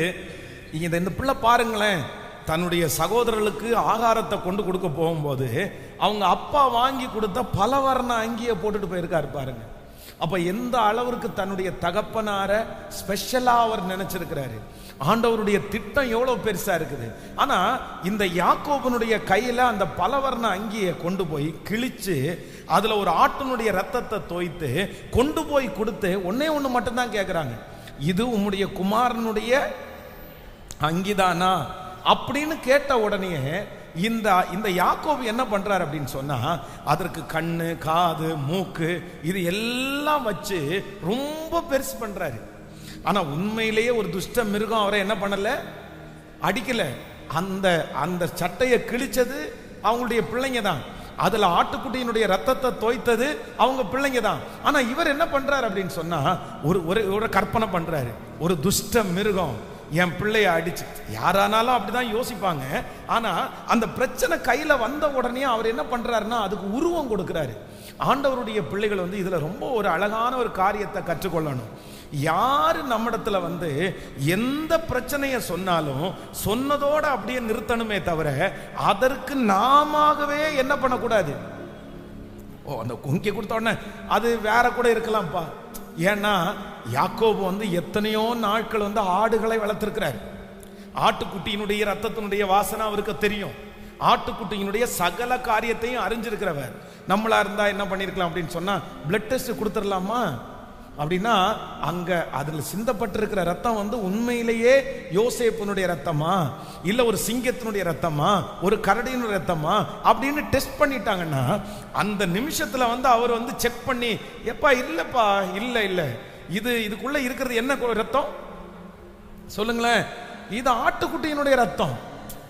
இந்த பிள்ளை பாருங்களேன், தன்னுடைய சகோதரர்களுக்கு ஆகாரத்தை கொண்டு கொடுக்க போகும்போது அவங்க அப்பா வாங்கி கொடுத்த பலவர்ண அங்கியை போட்டுட்டு போயிருக்காரு பாருங்க. அப்ப எந்த அளவிற்கு தன்னுடைய தகப்பனார ஸ்பெஷலா அவர் நினைச்சிருக்கிறாரு. ஆண்டவருடைய திட்டம் எவ்வளவு பெருசா இருக்குது. ஆனா இந்த யாக்கோபனுடைய கையில அந்த பலவர்ண அங்கியை கொண்டு போய் கிழிச்சு அதுல ஒரு ஆட்டினுடைய ரத்தத்தை தோய்த்து கொண்டு போய் கொடுத்து ஒன்னே ஒண்ணு மட்டும்தான் கேட்கிறாங்க, இது உம்முடைய குமாரனுடைய அங்கிதானா அப்படின்னு கேட்ட உடனே இந்த யாக்கோபு என்ன பண்றாரு அப்படின்னு சொன்னா, அதற்கு கண்ணு, காது, மூக்கு இது எல்லாம் வச்சு ரொம்ப பெருசு பண்றாரு. ஆனா உண்மையிலேயே ஒரு துஷ்ட மிருகம் அவரை என்ன பண்ணல, அடிக்கல. அந்த சட்டையை கிழிச்சது அவங்களுடைய பிள்ளைங்க தான், அதுல ஆட்டுக்குட்டியினுடைய ரத்தத்தை தோய்த்தது அவங்க பிள்ளைங்க தான். ஆனா இவர் என்ன பண்றாரு அப்படின்னு சொன்னா, ஒரு கற்பனை பண்றாரு, ஒரு துஷ்ட மிருகம் என் பிள்ளைய அடிச்சு. யாரானாலும் அப்படிதான் யோசிப்பாங்க. ஆனா அந்த பிரச்சனை கையில வந்த உடனே அவர் என்ன பண்றாருன்னா அதுக்கு உருவம் கொடுக்கிறாரு. ஆண்டவருடைய பிள்ளைகள் வந்து இதுல ரொம்ப ஒரு அழகான ஒரு காரியத்தை கற்றுக்கொள்ளணும். யாரு நம்மிடத்துல வந்து எந்த பிரச்சனையை சொன்னாலும் சொன்னதோட அப்படியே நிறுத்தணுமே தவிர அதற்கு நாமவே என்ன பண்ணக்கூடாது. அந்த குங்கி கொடுத்த உடனே அது வேற கூட இருக்கலாம்ப்பா. ஏன்னா யாக்கோபு வந்து எத்தனையோ நாட்கள் வந்து ஆடுகளை வளர்த்திருக்கிறார். ஆட்டுக்குட்டியினுடைய ரத்தத்தினுடைய வாசனை அவருக்கு தெரியும். ஆட்டுக்குட்டியினுடைய சகல காரியத்தையும் அறிஞ்சிருக்கிறவர். நம்மளா இருந்தா என்ன பண்ணிருக்கலாம் அப்படின்னு சொன்னா, பிளட் டெஸ்ட் கொடுத்துடலாமா, அப்படின்னா அங்க அதுல சிந்தப்பட்டிருக்கிற ரத்தம் வந்து உண்மையிலேயே யோசேப்பினுடைய ரத்தமா, இல்ல ஒரு சிங்கத்தினுடைய ரத்தமா, ஒரு கரடியினுடைய ரத்தமா அப்படின்னு டெஸ்ட் பண்ணிட்டாங்கன்னா அந்த நிமிஷத்துல வந்து அவர் வந்து செக் பண்ணி, எப்பா இல்லப்பா, இல்ல இல்ல இதுக்குள்ள இருக்கிறது என்ன ரத்தம் சொல்லுங்களேன், இது ஆட்டுக்குட்டியினுடைய ரத்தம்,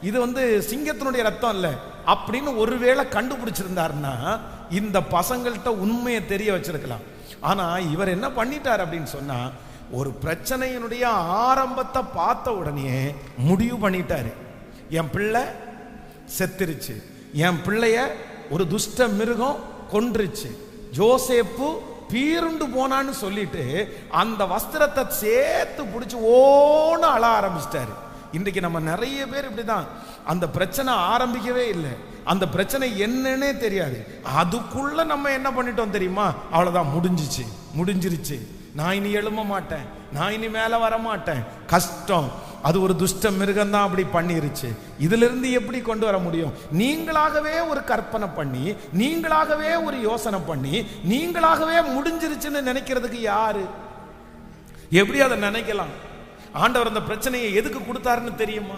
இது வந்து சிங்கத்தினுடைய ரத்தம் இல்ல அப்படின்னு ஒருவேளை கண்டுபிடிச்சிருந்தாருன்னா இந்த பசங்கள்கிட்ட உண்மையை தெரிய வச்சிருக்கலாம். ஆனா இவர் என்ன பண்ணிட்டார் அப்படின்னு சொன்னா, ஒரு பிரச்சனையினுடைய ஆரம்பத்தை பார்த்த உடனே முடிவு பண்ணிட்டாரு, என் பிள்ளை செத்துருச்சு, என் பிள்ளைய ஒரு துஷ்ட மிருகம் கொன்றுச்சு, ஜோசேப்பு பீருண்டு போனான்னு சொல்லிட்டு அந்த வஸ்திரத்தை சேர்த்து பிடிச்சி ஓன்னு அழ ஆரம்பிச்சிட்டாரு. இன்றைக்கு நம்ம நிறைய பேர் இப்படிதான், அந்த பிரச்சனை ஆரம்பிக்கவே இல்லை, அந்த பிரச்சனை என்னன்னே தெரியாது, அதுக்குள்ள நம்ம என்ன பண்ணிட்டோம் தெரியுமா, அவ்வளவுதான் முடிஞ்சிருச்சு, நான் இனி எழும்ப மாட்டேன், நான் இனி மேல வர மாட்டேன், கஷ்டம், அது ஒரு துஷ்ட மிருகம் தான் அப்படி பண்ணிருச்சு. இதுல இருந்து எப்படி கொண்டு வர முடியும்? நீங்களாகவே ஒரு கற்பனை பண்ணி, நீங்களாகவே ஒரு யோசனை பண்ணி, நீங்களாகவே முடிஞ்சிருச்சுன்னு நினைக்கிறதுக்கு யாரு? எப்படி அதை நினைக்கலாம்? ஆண்டவர் அந்த பிரச்சனையை எதுக்கு கொடுத்தாருன்னு தெரியுமா?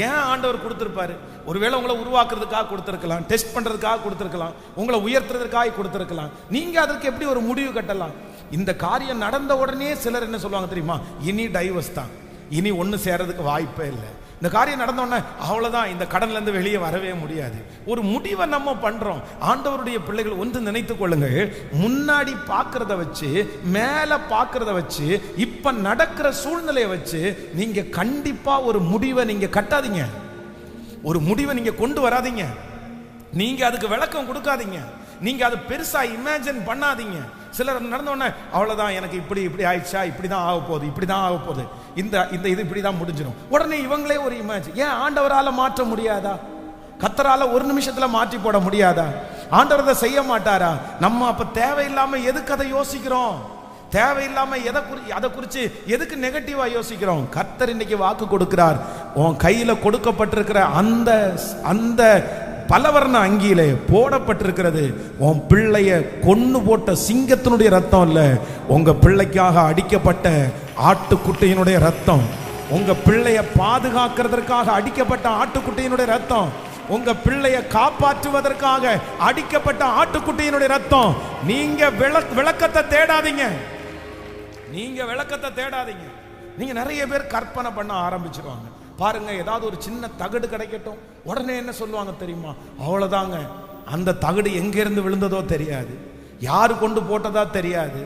ஏன் ஆண்டவர் கொடுத்திருப்பாரு? ஒருவேளை உங்களை உருவாக்குறதுக்காக கொடுத்திருக்கலாம், டெஸ்ட் பண்றதுக்காக கொடுத்திருக்கலாம், உங்களை உயர்த்துறதுக்காக கொடுத்திருக்கலாம். நீங்க அதற்கு எப்படி ஒரு முடிவு கட்டலாம்? இந்த காரியம் நடந்த உடனே சிலர் என்ன சொல்லுவாங்க தெரியுமா, இனி டைவர்ஸ் தான், இனி ஒண்ணு சேரதுக்கு வாய்ப்பே இல்லை, இந்த காரியம் நடந்த உடனே அவ்வளவுதான், இந்த கடன்ல இருந்து வெளியே வரவே முடியாது. ஒரு முடிவை நம்ம பண்றோம். ஆண்டவருடைய பிள்ளைகள் ஒன்று நினைத்துக் கொள்ளுங்கள், முன்னாடி பார்க்கறத வச்சு, மேல பார்க்கறத வச்சு, இப்ப நடக்கிற சூழ்நிலையை வச்சு நீங்க கண்டிப்பா ஒரு முடிவை நீங்க கட்டாதீங்க, ஒரு முடிவை நீங்க கொண்டு வராதீங்க, நீங்க அதுக்கு விளக்கம் கொடுக்காதீங்க, நீங்க அது பெருசா இமேஜின் பண்ணாதீங்க. சிலர் நடந்த உடனே அவ்வளவுதான், எனக்கு இப்படி ஆயிடுச்சா, இப்படிதான் ஆக போகுது, இந்த இது இப்படிதான் முடிஞ்சிடும். உடனே இவங்களே ஒரு இமேஜின். ஏன் ஆண்டவரால மாற்ற முடியாதா? கர்த்தரால ஒரு நிமிஷத்துல மாற்றி போட முடியாதா? ஆண்டவர் அதை செய்ய மாட்டாரா? நம்ம அப்ப தேவையில்லாம எதுக்கு அதை யோசிக்கிறோம்? தேவையில்லாம அதை குறிச்சு எதுக்கு நெகட்டிவா யோசிக்கிறோம்? கர்த்தர் இன்னைக்கு வாக்கு கொடுக்கிறார், உன் கையில கொடுக்கப்பட்டிருக்கிற அந்த பலவர்ண அங்கியிலே போடப்பட்டிருக்கிறது உன் பிள்ளைய கொன்னு போட்ட சிங்கத்தினுடைய ரத்தம் இல்ல, உங்க பிள்ளைக்காக அடிக்கப்பட்ட ஆட்டுக்குட்டியினுடைய ரத்தம், உங்க பிள்ளைய பாதுகாக்கிறதற்காக அடிக்கப்பட்ட ஆட்டுக்குட்டியினுடைய ரத்தம், உங்க பிள்ளைய காப்பாற்றுவதற்காக அடிக்கப்பட்ட ஆட்டுக்குட்டியினுடைய ரத்தம். நீங்க விளக்கத்தை தேடாதீங்க, நீங்க நிறைய பேர் கற்பனை பண்ண ஆரம்பிச்சிருவாங்க. பாருங்க, ஏதாவது ஒரு சின்ன தகடு கிடைக்கட்டும், உடனே என்ன சொல்லுவாங்க தெரியுமா, அவ்வளவுதாங்க, அந்த தகடு எங்க இருந்து விழுந்ததோ தெரியாது, யாரு கொண்டு போட்டதா தெரியாது,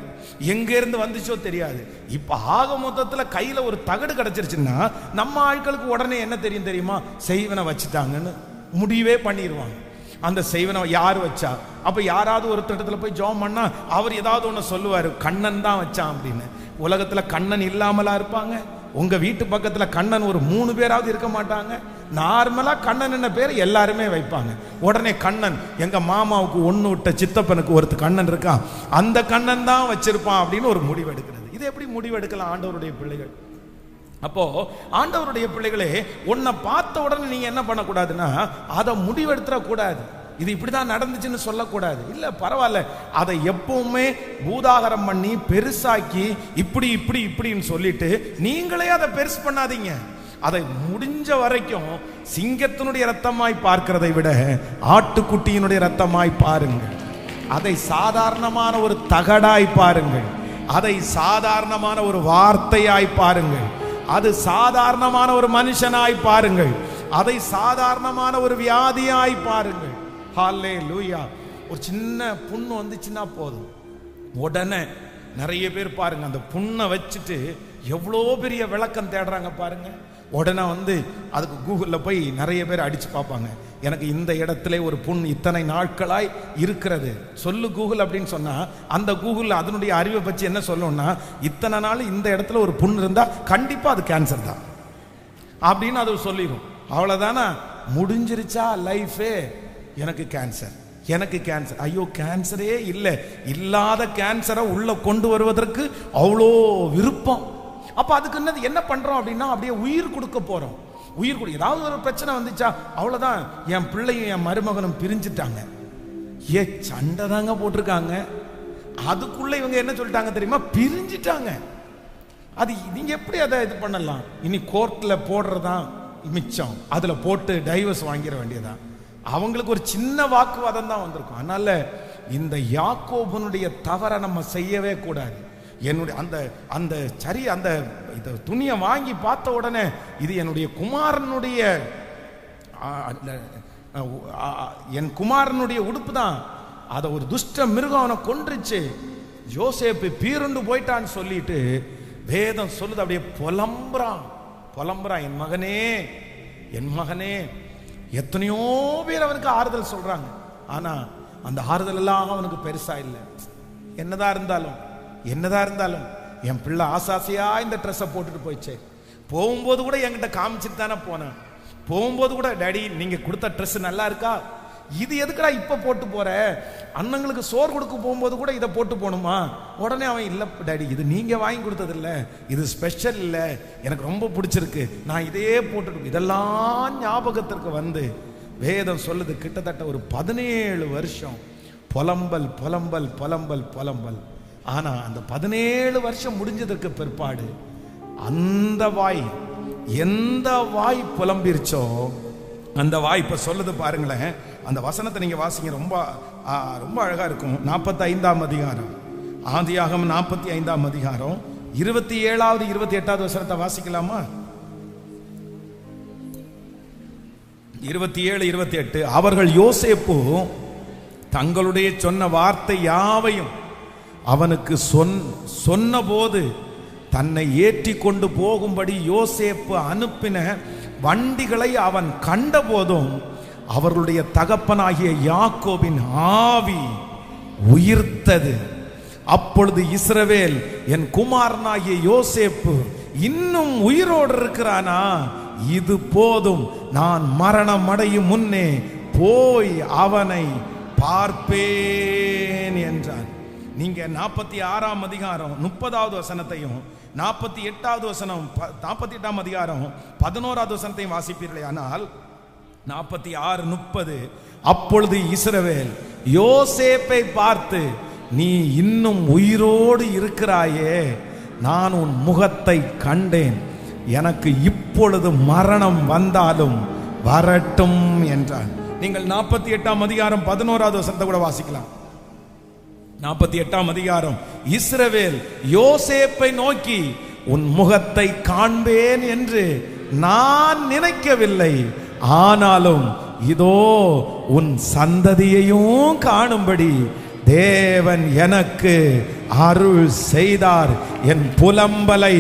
எங்க இருந்து வந்துச்சோ தெரியாது. இப்ப ஆக மொத்தத்துல கையில ஒரு தகடு கிடைச்சிருச்சுன்னா நம்ம ஆட்களுக்கு உடனே என்ன தெரியும் தெரியுமா, செய்வனை வச்சுட்டாங்கன்னு முடிவே பண்ணிடுவாங்க. அந்த செய்வனை யார் வச்சா? அப்ப யாராவது ஒரு திட்டத்துல போய் ஜெபம் பண்ணா அவர் ஏதாவது ஒண்ணு சொல்லுவாரு, கண்ணன் தான் வச்சான் அப்படின்னு. உலகத்துல கண்ணன் இல்லாமலா இருப்பாங்க? உங்க வீட்டு பக்கத்துல கண்ணன் ஒரு 3 பேராவது இருக்க மாட்டாங்க? நார்மலா கண்ணன் என்ன பேர் எல்லாருமே வைப்பாங்க. உடனே கண்ணன், எங்க மாமாவுக்கு ஒண்ணு விட்ட சித்தப்பனுக்கு ஒருத்தர் கண்ணன் இருக்கான், அந்த கண்ணன் தான் வச்சிருப்பான் அப்படின்னு ஒரு முடிவு எடுக்கிறது. இது எப்படி முடிவு எடுக்கலாம் ஆண்டவருடைய பிள்ளைகள்? அப்போ ஆண்டவருடைய பிள்ளைகளே, உன்னை பார்த்த உடனே நீங்க என்ன பண்ணக்கூடாதுன்னா அதை முடிவெடுத்துட கூடாது, இது இப்படிதான் நடந்துச்சுன்னு சொல்லக்கூடாது. இல்ல பரவாயில்ல, அதை எப்பவுமே பூதாகரம் பண்ணி பெருசாக்கி இப்படின்னு சொல்லிட்டு நீங்களே அதை பெருசு பண்ணாதீங்க. அதை முடிஞ்ச வரைக்கும் சிங்கத்தினுடைய ரத்தமாய் பார்க்கிறதை விட ஆட்டுக்குட்டியினுடைய ரத்தமாய் பாருங்கள். அதை சாதாரணமான ஒரு தகடாய் பாருங்கள், அதை சாதாரணமான ஒரு வார்த்தையாய் பாருங்கள், அது சாதாரணமான ஒரு மனுஷனாய் பாருங்கள், அதை சாதாரணமான ஒரு வியாதியாய் பாருங்கள். ஹல்லேலூயா. ஒரு சின்ன புண்ணு வந்துச்சுன்னா போதும், உடனே நிறைய பேர் பாருங்க அந்த புண்ணை வச்சுட்டு எவ்வளோ பெரிய விளக்கம் தேடுறாங்க பாருங்க. உடனே அதுக்கு கூகுளில் போய் நிறைய பேர் அடிச்சு பார்ப்பாங்க, எனக்கு இந்த இடத்துல ஒரு புண் இத்தனை நாட்களாய் இருக்கிறது சொல்லு கூகுள் அப்படின்னு சொன்னா, அந்த கூகுள் அதனுடைய அறிவை பற்றி என்ன சொல்லணும்னா, இத்தனை நாள் இந்த இடத்துல ஒரு புண் இருந்தா கண்டிப்பா அது கேன்சர் தான் அப்படின்னு அது சொல்லிடும். அவ்வளவுதானா, முடிஞ்சிருச்சா லைஃபே? எனக்கு கேன்சர், ஐயோ கேன்சரே இல்லை, இல்லாத கேன்சரை உள்ள கொண்டு வருவதற்கு அவ்வளோ விருப்பம். அப்ப அதுக்கு என்ன பண்றோம் அப்படின்னா, அப்படியே உயிர் கொடுக்க போறோம். ஏதாவது ஒரு பிரச்சனை வந்துச்சா அவ்வளவுதான், என் பிள்ளையும் என் மருமகனும் பிரிஞ்சுட்டாங்க, சண்டை தாங்க போட்டிருக்காங்க, அதுக்குள்ள இவங்க என்ன சொல்லிட்டாங்க தெரியுமா? பிரிஞ்சிட்டாங்க. அது நீங்க எப்படி அதை இது பண்ணலாம்? இனி கோர்ட்ல போடுறதான் மிச்சம், அதுல போட்டு டைவர்ஸ் வாங்கிட வேண்டியதான். அவங்களுக்கு ஒரு சின்ன வாக்குவாதம் தான் வந்திருக்கும். அதனால இந்த யாக்கோபனுடைய தவறை நம்ம செய்யவே கூடாது. என்னுடைய அந்த அந்த சரி அந்த துணியை வாங்கி பார்த்த உடனே இது என்னுடைய குமாரனுடைய என் குமாரனுடைய உடுப்பு தான், அதை ஒரு துஷ்ட மிருகம் அவனை கொன்றுச்சு, யோசேப்பு பீருண்டு போயிட்டான்னு சொல்லிட்டு வேதம் சொல்லுது. அப்படியே புலம்புறான். என் மகனே, என் மகனே. எத்தனையோ பேர் அவனுக்கு ஆறுதல் சொல்றாங்க. ஆனா அந்த ஆறுதல் எல்லாம் அவனுக்கு பெருசா இல்லை. என்னதான் இருந்தாலும் என் பிள்ளை ஆசாசியா இந்த ட்ரெஸ்ஸை போட்டுட்டு போயிடுச்சு. போகும்போது கூட என்கிட்ட காமிச்சிட்டு தானே போனேன். போகும்போது கூட, டாடி நீங்க கொடுத்த ட்ரெஸ் நல்லா இருக்கா, இது எதுக்குடா இப்ப போட்டு போற, அண்ணங்களுக்கு சோறு கொடுக்க போகும்போது கூட இதை போட்டு போகணுமா? உடனே அவன், இல்ல டாடி இது நீங்க வாங்கி கொடுத்தது இல்ல, இது ஸ்பெஷல் இல்ல, எனக்கு ரொம்ப பிடிச்சிருக்கு, நான் இதே போட்டு. இதெல்லாம் ஞாபகத்திற்கு வந்து வேதம் சொல்லுது, கிட்டத்தட்ட ஒரு 17 வருஷம் புலம்பல். ஆனா அந்த 17 வருஷம் முடிஞ்சதுக்கு பிற்பாடு அந்த வாய், எந்த வாய் புலம்பிருச்சோ அந்த வாய் இப்ப சொல்லுது பாருங்களேன். அந்த வசனத்தை நீங்க வாசிங்க, ரொம்ப ரொம்ப அழகா இருக்கும். 45ஆம் அதிகாரம், ஆதியாகமம் 45ஆம் அதிகாரம் 27வது 28வது வசனத்தை வாசிக்கலாமா? 27 28. அவர்கள் யோசேப்பு தங்களுடைய சொன்ன வார்த்தை யாவையும் அவனுக்கு சொன்ன போது தன்னை ஏற்றி கொண்டு போகும்படி யோசேப்பு அனுப்பின வண்டிகளை அவன் கண்ட போதும் அவர்களுடைய தகப்பனாகிய யாக்கோபின் ஆவி உயிர்த்தது. அப்பொழுது இஸ்ரவேல், என் குமாரனாகிய யோசேப்பு இன்னும் உயிரோடு இருக்கிறானா, இது போதும், நான் மரணம் அடையும் முன்னே போய் அவனை பார்ப்பேன் என்றான். நீங்க 46ஆம் அதிகாரம் 30வது வசனத்தையும் 48ஆம் அதிகாரம் 11வது வசனத்தையும் வாசிப்பீர்களே. ஆனால் 46:30, அப்பொழுது இஸ்ரவேல் யோசேப்பை பார்த்து, நீ இன்னும் உயிரோடு இருக்கிறாயே, நான் உன் முகத்தை கண்டேன், எனக்கு இப்பொழுது மரணம் வந்தாலும் வரட்டும் என்றான். நீங்கள் 48ஆம் அதிகாரம் 11வது வசனத்தை கூட வாசிக்கலாம். 48ஆம் அதிகாரம், இஸ்ரவேல் யோசேப்பை நோக்கி, உன் முகத்தை காண்பேன் என்று நான் நினைக்கவில்லை, ஆனாலும் இதோ உன் சந்ததியையும் காணும்படி தேவன் எனக்கு அருள் செய்தார். என் புலம்பலை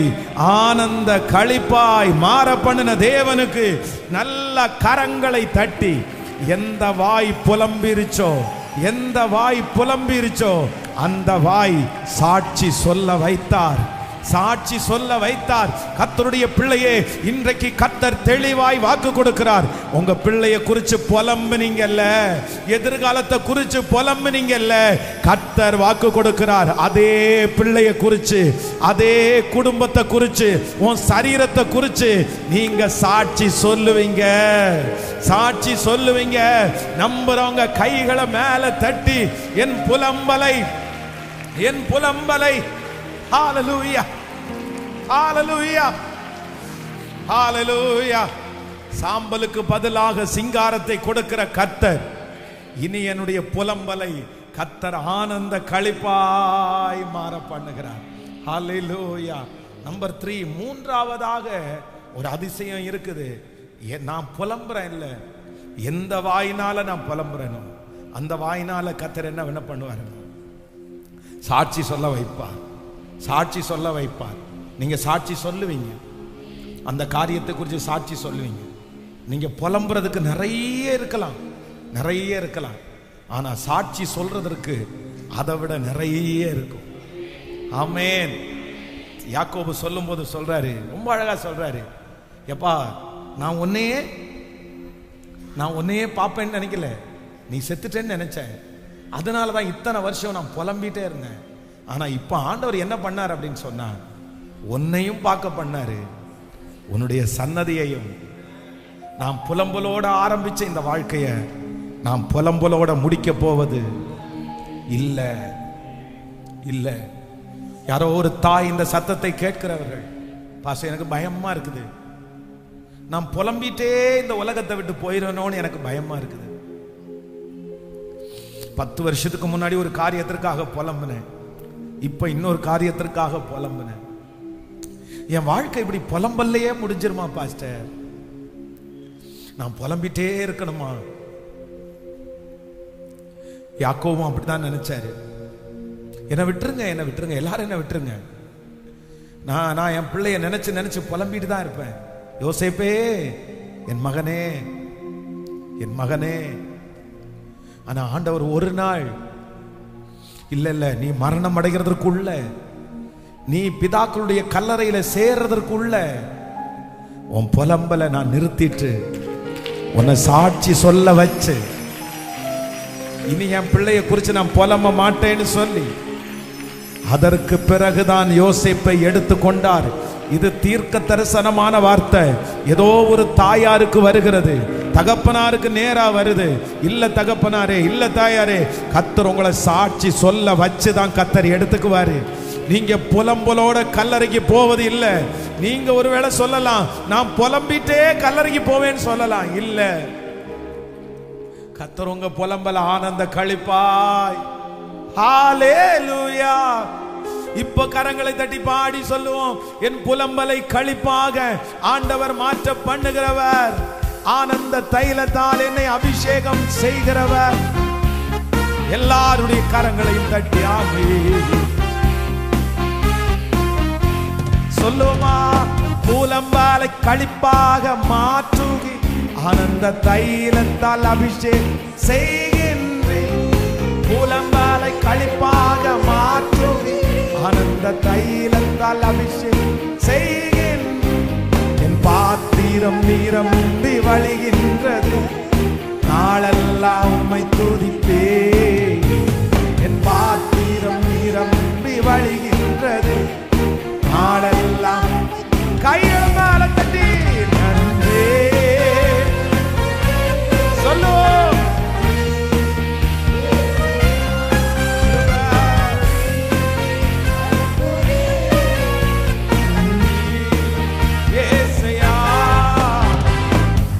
ஆனந்த களிப்பாய் மாற பண்ணின தேவனுக்கு நல்ல கரங்களை தட்டி, எந்த வாய் புலம்பிருச்சோ அந்த வாய் சாட்சி சொல்ல வைத்தார். கர்த்தருடைய பிள்ளையே, இன்றைக்கு கர்த்தர் தெளிவாய் வாக்கு கொடுக்கிறார். உங்க பிள்ளைய குறிச்சு புலம்புனீங்கல்ல, எதிர்காலத்தை குறிச்சு புலம்புனீங்கல்ல, கர்த்தர் வாக்கு கொடுக்கிறார். அதே பிள்ளைய குறிச்சு, அதே குடும்பத்தை குறிச்சு, உன் சரீரத்தை குறிச்சு நீங்க சாட்சி சொல்லுவீங்க. நம்புறவங்க கைகளை மேல தட்டி, என் புலம்பலை ஹalleluya, ஹalleluya, ஹalleluya. சாம்பலுக்கு பதிலாக சிங்காரத்தை கொடுக்கிற கர்த்தர், இனி என்னுடைய புலம்பலை கர்த்தர் ஆனந்த களிப்பாய் மாற பண்ணுகிறார். ஹalleluya. நம்பர் 3, மூன்றாவதாக ஒரு அதிசயம் இருக்குது. நான் புலம்புறேன் இல்ல, எந்த வாயினால நான் புலம்புறேனோ அந்த வாயினால கர்த்தர் என்ன பண்ணுவார்? சாட்சி சொல்ல வைப்பார். நீங்க சாட்சி சொல்லுவீங்க, அந்த காரியத்தை குறித்து சாட்சி சொல்லுவீங்க. நீங்க புலம்புறதுக்கு நிறைய இருக்கலாம், ஆனா சாட்சி சொல்றதற்கு அதை விட நிறைய இருக்கும். ஆமென். யாக்கோபு சொல்லும் போது சொல்றாரு, ரொம்ப அழகா சொல்றாரு, எப்பா நான் உன்னையே பார்ப்பேன்னு நினைக்கல, நீ செத்துட்டேன்னு நினைச்சேன், அதனாலதான் இத்தனை வருஷம் நான் புலம்பிட்டே இருந்தேன். ஆனா இப்ப ஆண்டவர் என்ன பண்ணார் அப்படின்னு சொன்னா, உன்னையும் பார்க்க பண்ணாரு, உன்னுடைய சன்னதியையும். நாம் புலம்பலோட ஆரம்பிச்ச இந்த வாழ்க்கைய நாம் புலம்பலோட முடிக்க போவது இல்ல. இல்ல. யாரோ ஒரு தாய் இந்த சத்தத்தை கேட்கிறவர்கள், பாஸ்டர் எனக்கு பயமா இருக்குது, நான் புலம்பிட்டே இந்த உலகத்தை விட்டு போயிடணும்னு எனக்கு பயமா இருக்குது. 10 வருஷத்துக்கு முன்னாடி ஒரு காரியத்திற்காக புலம்பினேன், இப்ப இன்னொரு காரியத்திற்காக புலம்பினேன். என் வாழ்க்கை இப்படி புலம்பல்லையே முடிஞ்சிருமா பாஸ்டர்? நான் புலம்பிட்டே இருக்கணுமா? யாக்கோவும் அப்படித்தான் நினைச்சாரு. என்னை விட்டுருங்க, என்னை விட்டுருங்க, எல்லாரும் என்ன விட்டுருங்க, நான் என் பிள்ளைய நினைச்சு நினைச்சு புலம்பிட்டு தான் இருப்பேன். யோசேப்பே, என் மகனே, என் மகனே. ஆனா ஆண்டவர் ஒரு நாள், இல்ல இல்ல, நீ மரணம் அடைகிறதற்குள்ள, நீ பிதாக்களுடைய கல்லறையில சேர்றதற்குள்ள உன் புலம்பல நான் நிறுத்திட்டு உன்னை சாட்சி சொல்ல வச்சு, இனி என் பிள்ளைய குறித்து நான் புலம்ப மாட்டேன்னு சொல்லி, அதற்கு பிறகுதான் யோசேப்பை எடுத்துக்கொண்டார். இது தீர்க்க தரிசனமான வார்த்தை. ஏதோ ஒரு தாயாருக்கு வருகிறது, தகப்பனாருக்கு நேரா வருது. இல்ல தகப்பனாரே, இல்ல தாயாரே, கர்த்தர் உங்களை சாட்சி சொல்ல வச்சுதான் கர்த்தர் எடுத்துக்குவாரு. நீங்க புலம்பலோட கல்லறைக்கு போவது இல்ல. நீங்க ஒருவேளை சொல்லலாம், நான் புலம்பிட்டே கல்லறைக்கு போவேன்னு சொல்லலாம். இல்ல, கர்த்தர் உங்க புலம்பல ஆனந்த களிப்பாய். ஹalleluya. இப்ப கரங்களை தட்டி பாடி சொல்லுவோம், என் புலம்பலை களிப்பாக ஆண்டவர் மாற்ற பண்ணுகிறவர், ஆனந்த தைலத்தால் என்னை அபிஷேகம் செய்கிறவர். எல்லாருடைய கரங்களையும் தட்டி ஆமென் சொல்லுமா. புலம்பலை களிப்பாக மாற்றுகி, ஆனந்த தைலத்தால் அபிஷேகம் செய்கின்றேன். புலம்பலை களிப்பாக மாற்றுகி, ஆனந்த தைலத்தால் அபிஷேகம் செய்கின்றேன். என் பாத்திரம் நிரம்பி வழிகின்றது, நாளெல்லாம் உம்மை துதிப்பேன். என் பாத்திரம் நிரம்பி வழிகின்றது, நாளெல்லாம். கைகள் மேல தட்டி நன்றே சொல்லுவோம்.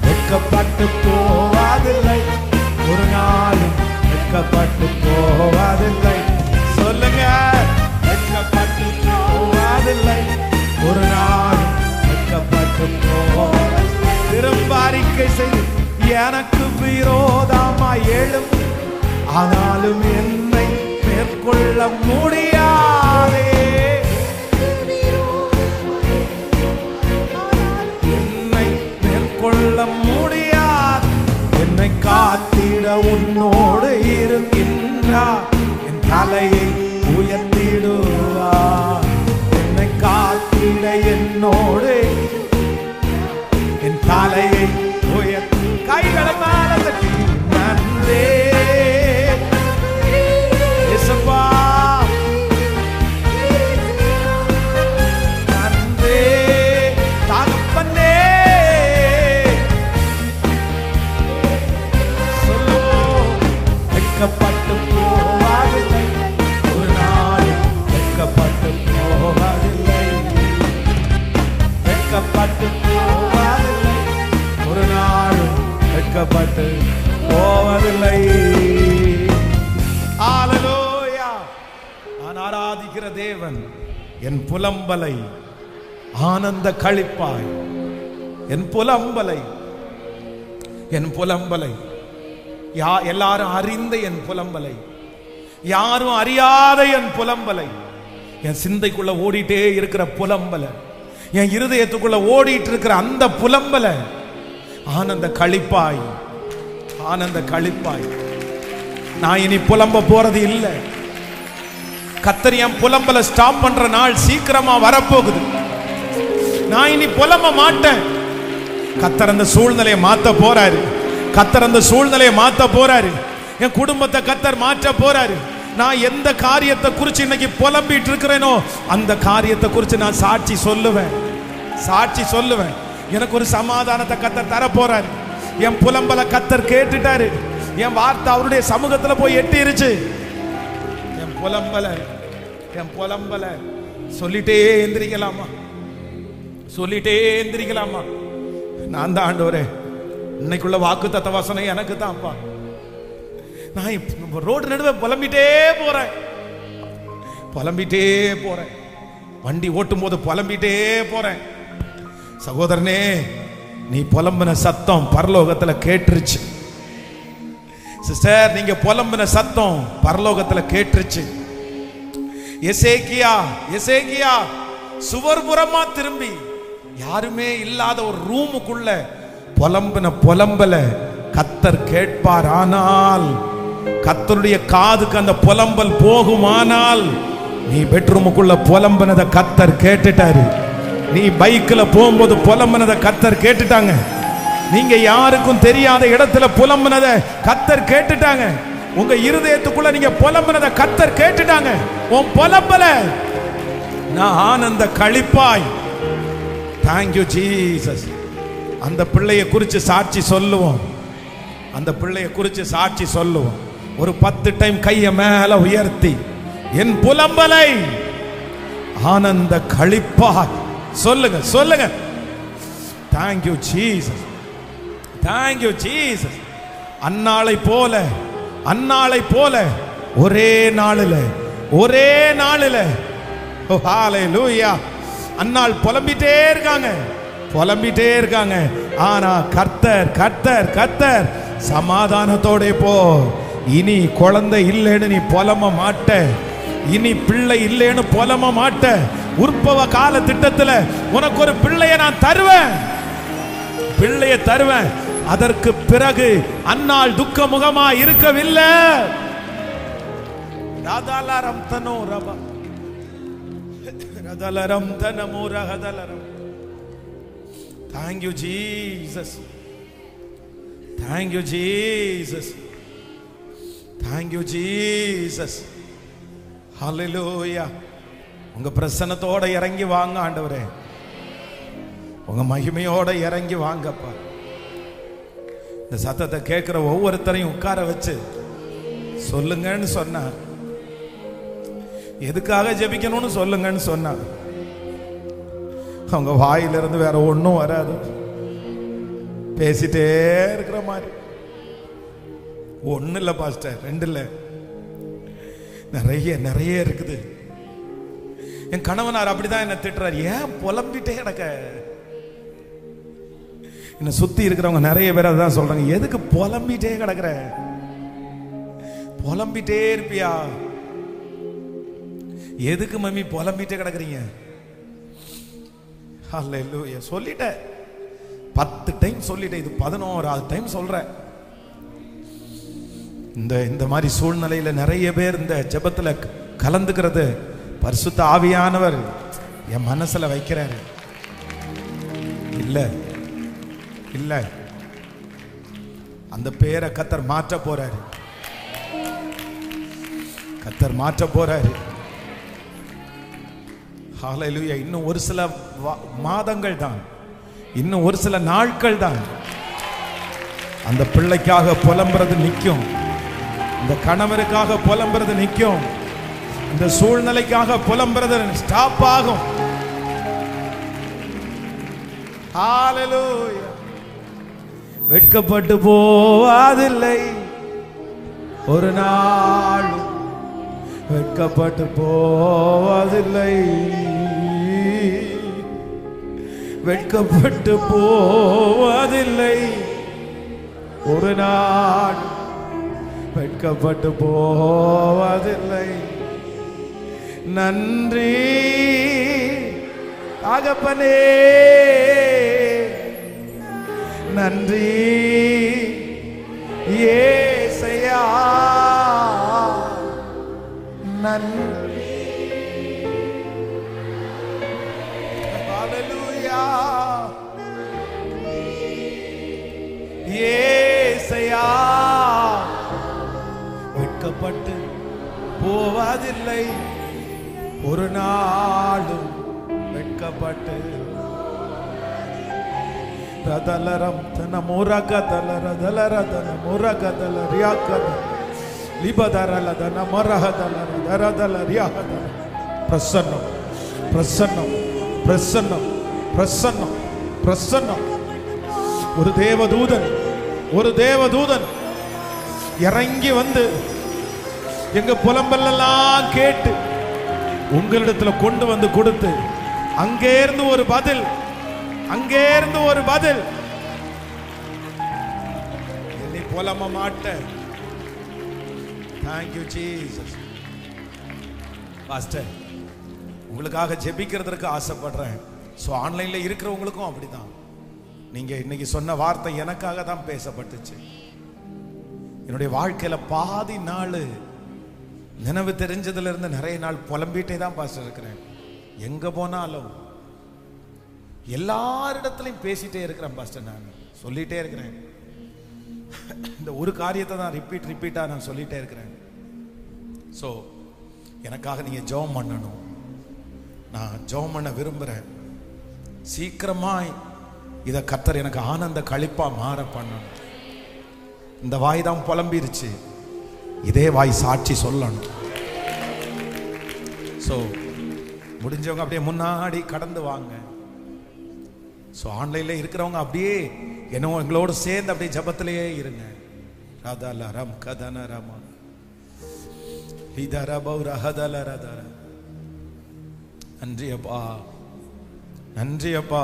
வெட்கப்பட்டு போவதில்லை, ஒரு நாளும் வெட்கப்பட்டு போவதில்லை. சொல்லுங்க, வெட்கப்பட்டு போவதில்லை, ஒரு நாளும் வெட்கப்பட்டு போவதில்லை. திரும்ப அறிக்கை செய்து, எனக்கு விரோதமாய் எழும், ஆனாலும் என்னை மேற்கொள்ள முடியாதே. கொள்ள முடியாது, என்னை காத்திட உன்னோடு இருக்கின்றார். என் தலையை உயர்த்திடுவார். என்னை காத்திட என்னோடு, என் தலையை உயர்த்தி. கைகளை மேல தட்டி நன்றே இயேசுவா, நன்றே தகப்பனே. வெட்கப்பட்டு போவதில்லை, ஒரு நாள் வெட்கப்பட்டு போவதில்லை. வெட்கப்பட்டு போவதில்லை, ஒரு நாள் வெட்கப்பட்டு போவதில்லை. ஹalleluya. நான் ஆராதிக்கிற தேவன் என் புலம்பலை ஆனந்த களிப்பாய், என் புலம்பலை, என் புலம்பலை, எல்லாரும் அறிந்த என் புலம்பலை, யாரும் அறியாத என் புலம்பலை, என் சிந்தைக்குள்ள ஓடிட்டே இருக்கிற புலம்பல, என் இருதயத்துக்குள்ள ஓடிட்டு இருக்கிற அந்த புலம்பல ஆனந்த களிப்பாய், ஆனந்த களிப்பாய். நான் இனி புலம்ப போறது இல்லை. கர்த்தர் என் புலம்பல ஸ்டாப் பண்ற நாள் சீக்கிரமா வரப்போகுது. நான் இனி புலம்ப மாட்டேன். கர்த்தர் அந்த சூழ்நிலையை மாத்த போறாரு. கர்த்தர் அந்த சூழ்நிலையை மாத்த போறாரு. என் குடும்பத்தை கர்த்தர் மாற்ற போறாரு. நான் எந்த காரியத்தை குறித்து இன்னைக்கு புலம்பிட்டு இருக்கிறேனோ அந்த காரியத்தை குறித்து நான் சாட்சி சொல்லுவேன், சாட்சி சொல்லுவேன். எனக்கு ஒரு சமாதானத்தை கர்த்தர் தர போறாரு. என் புலம்பல கர்த்தர் கேட்டுட்டாரு. என் வார்த்தை அவருடைய சமூகத்துல போய் எட்டிருச்சு. என் புலம்பல என் புலம்பல சொல்லிட்டே எந்திரிக்கலாமா? சொல்லிட்டே எந்திரிக்கலாமா? நான் தான் ஆண்டவரே, இன்னைக்குள்ள வாக்குத்தத்த வசனம் எனக்கு தான்ப்பா. நான் ரோடு நடுவே புலம்பிட்டே போறேன், புலம்பிட்டே போறேன், வண்டி ஓட்டும் போது புலம்பிட்டே போறேன். சகோதரனே, நீ புலம்பின சத்தம் பரலோகத்துல கேட்டுருச்சு. சிஸ்டர், நீங்க புலம்பின சத்தம் பரலோகத்துல கேட்டுருச்சு. எசேக்கியா சுவர் புறமா திரும்பி யாருமே இல்லாத ஒரு ரூமுக்குள்ள புலம்பல கர்த்தர் கேட்பார். ஆனால் கர்த்தருடைய காதுக்கு அந்த புலம்பல் போகுமானால், நீ பெட்ரூமுக்குள்ள புலம்பினதை கர்த்தர் கேட்டுட்டாரு. நீ பைக்ல போகும்போது புலம்பினதை கர்த்தர் கேட்டுட்டாங்க. நீங்க யாருக்கும் தெரியாத இடத்துல புலம்பினதை கர்த்தர் கேட்டுட்டாங்க. உங்க இருதயத்துக்குள்ள நீங்க புலம்பினதை கர்த்தர் கேட்டுட்டாங்க. உன் புலம்பல நான் ஆனந்த களிப்பாய். Thank you Jesus. அந்த பிள்ளையை குறித்து சாட்சி சொல்லுவோம். அந்த பிள்ளையை குறித்து சாட்சி சொல்லுவோம். ஒரு 10 டைம் கையை மேல உயர்த்தி என் புலம்பலை ஆனந்த களிப்பாய் சொல்லுங்க, சொல்லுங்க. Thank you Jesus, thank you Jesus. அன்னாளை போல ஒரே நாளில் ஹalleluya. அன்னாள் புலம்பிட்டே இருக்காங்க. ஆனா கர்த்தர் சமாதானத்தோட போ. இனி குழந்தை இல்லைன்னு நீ புலம்ப மாட்ட. இனி பிள்ளை இல்லைன்னு புலம்ப மாட்ட. உற்பவ கால திட்டத்துல உனக்கு ஒரு பிள்ளைய நான் தருவேன். அதற்கு பிறகு அன்னாள் துக்க முகமா இருக்கவில்லை. ராதாலரம் தனோ ரபா ரதலரம் தனமோ ரஹதலரம். Thank you Jesus, thank you Jesus, thank you Jesus. Hallelujah. உங்க பிரசன்னத்தோட இறங்கி வாங்க ஆண்டவரே, உங்க மகிமையோட இறங்கி வாங்கப்பா. இந்த சத்தத்தை கேட்கிற ஒவ்வொருத்தரையும் உட்கார வச்சு சொல்லுங்கன்னு சொன்னா, எதுக்காக ஜெபிக்கணும்னு சொல்லுங்கன்னு சொன்னா, அவங்க வாயிலிருந்து வேற ஒன்றும் வராது. பேசிட்டே இருக்கிற மாதிரி. ஒன்றும் இல்லை பாஸ்டர், 2 இல்லை, நிறைய இருக்குது. என் கணவனார் அப்படிதான் என்ன திட்டுறாரு. ஏன் புலம்பிட்டே கிடக்க? என்ன சுத்தி இருக்கிறவங்க நிறைய பேர் அதான் சொல்றாங்க, எதுக்கு புலம்பிட்டே கிடக்குற? புலம்பிட்டே இருப்பியா? எதுக்கு மம்மி புலம்பிட்டே கிடக்குறீங்க? ஹல்லேலூயா. சொல்லிட்டேன், 10 டைம் சொல்லிட்டேன், இது 11வது டைம் சொல்றேன். இந்த மாதிரி சூழ்நிலையில நிறைய பேர் இந்த ஜெபத்துல கலந்துக்கிறது பரிசுத்த ஆவியானவர் என் மனசுல வைக்கிறாரு. இல்ல அந்த பேரை கர்த்தர் மாற்ற போறாரு. ஹல்லேலூயா. இன்னும் ஒரு சில மாதங்கள் தான், இன்னும் ஒரு சில நாட்கள் தான். அந்த பிள்ளைக்காக புலம்புறது நிற்கும், இந்த கணவருக்காக புலம்புறது நிற்கும், இந்த சூழ்நிலைக்காக புலம்புறது ஸ்டாப் ஆகும். ஹல்லேலூயா. வெட்கப்பட்டு போவதில்லை ஒரு நாள், வெட்கப்பட்டு போவதில்லை, வெட்கப்பட்டு போவதில்லை ஒரு நாள், வெட்கப்பட்டு போவதில்லை. நன்றி தகப்பனே, நன்றி இயேசையா, நன்றி. ஹல்லேலூயா. இயேசையா வெட்கப்பட்டு போவதில்லை ஒரு நாளும், வெட்கப்பட்டு. ரதலரம் தன முரகதல ரதலரதன முரகதல ரியாகத லிபதரலதன மரஹதல ரதரதல ரியாகத பிரசன்னம், பிரசன்னம், பிரசன்னம், பிரசன்னம், பிரசன்னம். ஒரு தேவதூதன், ஒரு தேவதூதன் இறங்கி வந்து எங்க புலம்பெல்லாம் கேட்டு உங்களிடத்துல கொண்டு வந்து கொடுத்து, அங்கே இருந்து ஒரு பதில், அங்கே இருந்து ஒரு பதில். என்னை புலம்ப மாட்டேன். Thank you Jesus. பாஸ்டர், உங்களுக்காக ஜெபிக்கிறதுக்கு ஆசைப்படுறேன். ஸோ ஆன்லைன்ல இருக்கிறவங்களுக்கும் அப்படிதான். நீங்க இன்னைக்கு சொன்ன வார்த்தை எனக்காக தான் பேசப்பட்டுச்சு. என்னுடைய வாழ்க்கையில பாதி நாள் நினைவு தெரிஞ்சதுல இருந்து நிறைய நாள் புலம்பிட்டே தான் பாஸ்டர் இருக்கிறேன். எங்க போனாலும் எல்லாரிடத்திலையும் பேசிட்டே இருக்கிறேன் பாஸ்டர். நான் சொல்லிட்டே இருக்கிறேன். இந்த ஒரு காரியத்தை தான் ரிப்பீட்டா நான் சொல்லிட்டே இருக்கிறேன். ஸோ எனக்காக நீங்க ஜெபம் பண்ணணும். நான் ஜெபம் பண்ண விரும்புறேன். சீக்கிரமாய் இதை கர்த்தர் எனக்கு ஆனந்த களிப்பா மாற பண்ணணும். இந்த வாய் தான் புலம்பிருச்சு, இதே வாய் சாட்சி சொல்லணும். ஸோ முடிஞ்சவங்க அப்படியே முன்னாடி கடந்து வாங்க. ஸோ ஆன்லைன்ல இருக்கிறவங்க அப்படியே என்னவோ எங்களோடு சேர்ந்து அப்படியே ஜபத்திலேயே இருங்க. ராதால ரம் கதன ரமா இதர பௌரஹதல ரதர. நன்றி அப்பா, நன்றி அப்பா,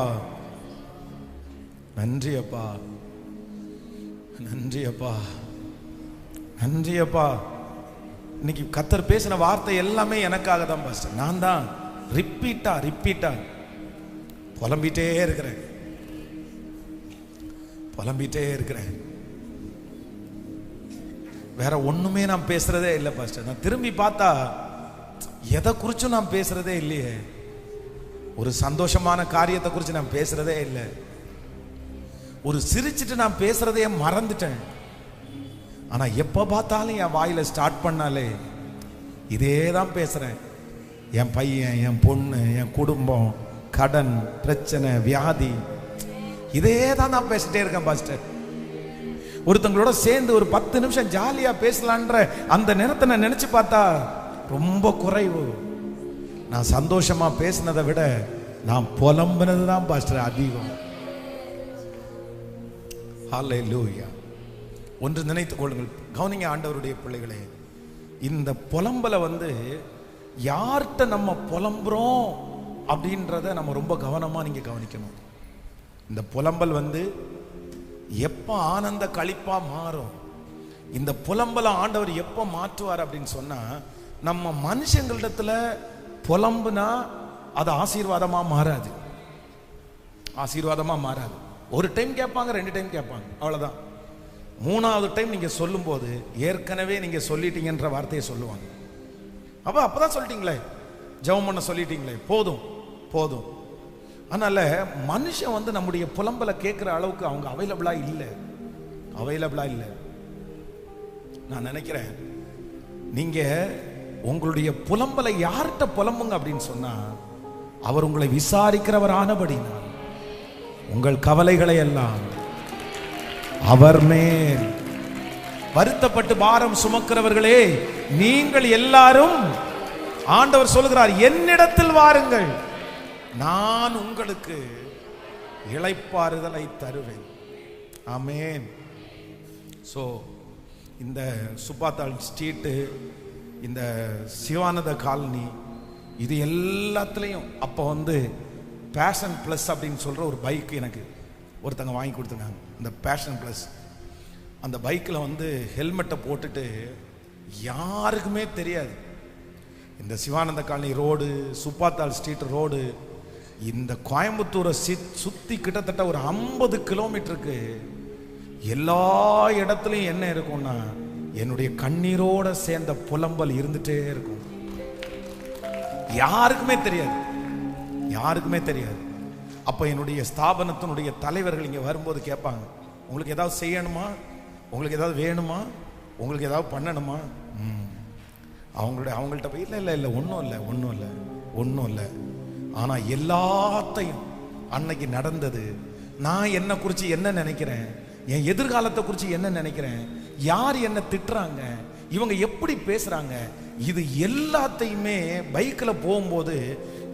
நன்றி அப்பா, நன்றி அப்பா, நன்றி அப்பா. இன்னைக்கு கர்த்தர் பேசின வார்த்தை எல்லாமே எனக்காக தான் பாஸ்டர். நான் தான் ரிப்பீட்டா புலம்பிட்டே இருக்கிறேன், புலம்பிட்டே இருக்கிறேன். வேற ஒண்ணுமே நான் பேசுறதே இல்லை பாஸ்டர். நான் திரும்பி பார்த்தா எதை குறிச்சும் நான் பேசுறதே இல்லையே. ஒரு சந்தோஷமான காரியத்தை குறித்து நான் பேசுறதே இல்லை. ஒரு சிரிச்சிட்டு நான் பேசுறதையே மறந்துட்டேன். ஆனா எப்ப பார்த்தாலும் என் வாயில ஸ்டார்ட் பண்ணாலே இதே தான் பேசுறேன். என் பையன், என் பொண்ணு, என் குடும்பம், கடன் பிரச்சனை, வியாதி, இதே தான் நான் பேசிட்டே இருக்கேன் பாஸ்டர். ஒருத்தங்களோட சேர்ந்து ஒரு 10 நிமிஷம் ஜாலியா பேசலான்ற அந்த நேரத்தை நான் நினைச்சு பார்த்தா ரொம்ப குறைவு. நான் சந்தோஷமா பேசினதை விட நான் புலம்பினது தான் பாஸ்டர் அதிகம். ஹல்லேலூயா. ஒன்று நினைத்துக் கொள்ளுங்கள், கவனிங்க ஆண்டவருடைய பிள்ளைகளே. இந்த புலம்பலை யார்கிட்ட நம்ம புலம்புறோம் அப்படின்றத நம்ம ரொம்ப கவனமா நீங்க கவனிக்கணும். இந்த புலம்பல் எப்ப ஆனந்த களிப்பா மாறும், இந்த புலம்பலை ஆண்டவர் எப்ப மாற்றுவார் அப்படின்னு சொன்னா, நம்ம மனுஷங்களிடத்துல புலம்புனா அது ஆசீர்வாதமா மாறாது, ஆசீர்வாதமா மாறாது. ஒரு டைம் கேட்பாங்க, 2 டைம் கேட்பாங்க, அவ்வளவுதான். 3வது டைம் நீங்க சொல்லும் போது ஏற்கனவே நீங்க சொல்லிட்டீங்கன்ற வார்த்தையை சொல்லுவாங்க. அப்பதான் சொல்லிட்டீங்களே, ஜெபம் பண்ண சொல்லிட்டீங்களே, போதும் போதும். அதனால மனுஷன் நம்முடைய புலம்பலை கேட்கிற அளவுக்கு அவங்க அவைலபிளா இல்லை. நான் நினைக்கிறேன் நீங்க உங்களுடைய புலம்பலை யார்கிட்ட புலம்புங்க அப்படின்னு சொன்னா, அவர் உங்களை விசாரிக்கிறவர் ஆனபடினால் உங்கள் கவலைகளை எல்லாம் அவர் மேல். வருத்தப்பட்டு பாரம் சுமக்கிறவர்களே, நீங்கள் எல்லாரும், ஆண்டவர் சொல்லுகிறார், என்னிடத்தில் வாருங்கள், நான் உங்களுக்கு இளைப்பாறுதலை தருவேன். ஆமென். ஸோ இந்த சுப்பாத்தாள் ஸ்ட்ரீட்டு, இந்த சிவானந்த காலனி, இது எல்லாத்துலேயும் அப்போ பேஷன் ப்ளஸ் அப்படின்னு சொல்கிற ஒரு பைக் எனக்கு ஒருத்தங்க வாங்கி கொடுத்துருக்காங்க. இந்த பேஷன் ப்ளஸ் அந்த பைக்கில் ஹெல்மெட்டை போட்டுட்டு யாருக்குமே தெரியாது. இந்த Sivananda colony road, Subbathal street road, இந்த கோயம்புத்தூரை சுற்றி கிட்டத்தட்ட ஒரு 50 கிலோமீட்டருக்கு எல்லா இடத்துலையும் என்ன இருக்கும்னா, என்னுடைய கண்ணீரோட சேர்ந்த புலம்பல் இருந்துட்டே இருக்கும். யாருக்குமே தெரியாது, யாருக்குமே தெரியாது. அப்போ என்னுடைய ஸ்தாபனத்தினுடைய தலைவர்கள் இங்கே வரும்போது கேட்பாங்க, உங்களுக்கு ஏதாவது செய்யணுமா, உங்களுக்கு ஏதாவது வேணுமா, உங்களுக்கு ஏதாவது பண்ணணுமா? அவங்கள்ட்ட போய் இல்லை ஒன்றும் இல்லை. ஆனால் எல்லாத்தையும் அன்னைக்கு நடந்தது, நான் என்னை குறித்து என்ன நினைக்கிறேன், என் எதிர்காலத்தை குறித்து என்ன நினைக்கிறேன், யார் என்ன திட்டுறாங்க, இவங்க எப்படி பேசுறாங்க? இது எல்லாத்தையுமே பைக்கில் போகும்போது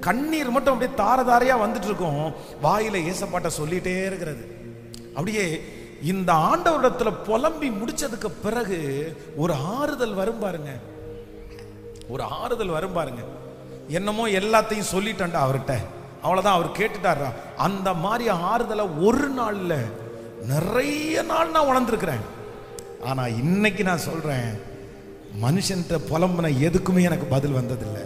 கண்ணீர் மட்டும் அப்படியே தாரதாரையா வந்துட்டு இருக்கும், வாயில ஏசப்பாட்ட சொல்லிட்டே இருக்கிறது. அப்படியே இந்த ஆண்டவரிடத்துல புலம்பி முடிச்சதுக்கு பிறகு ஒரு ஆறுதல் வரும் பாருங்க, ஒரு ஆறுதல் வரும் பாருங்க. என்னமோ எல்லாத்தையும் சொல்லிட்டேன்டா அவர்கிட்ட, அவ்வளவுதான், அவர் கேட்டுட்டாரா. அந்த மாதிரி ஆறுதலை ஒரு நாள்ல நிறைய நாள் நான் உணர்ந்திருக்கிறேன். ஆனா இன்னைக்கு நான் சொல்றேன், மனுஷன்கிட்ட புலம்புன எதுக்குமே எனக்கு பதில் வந்ததில்லை.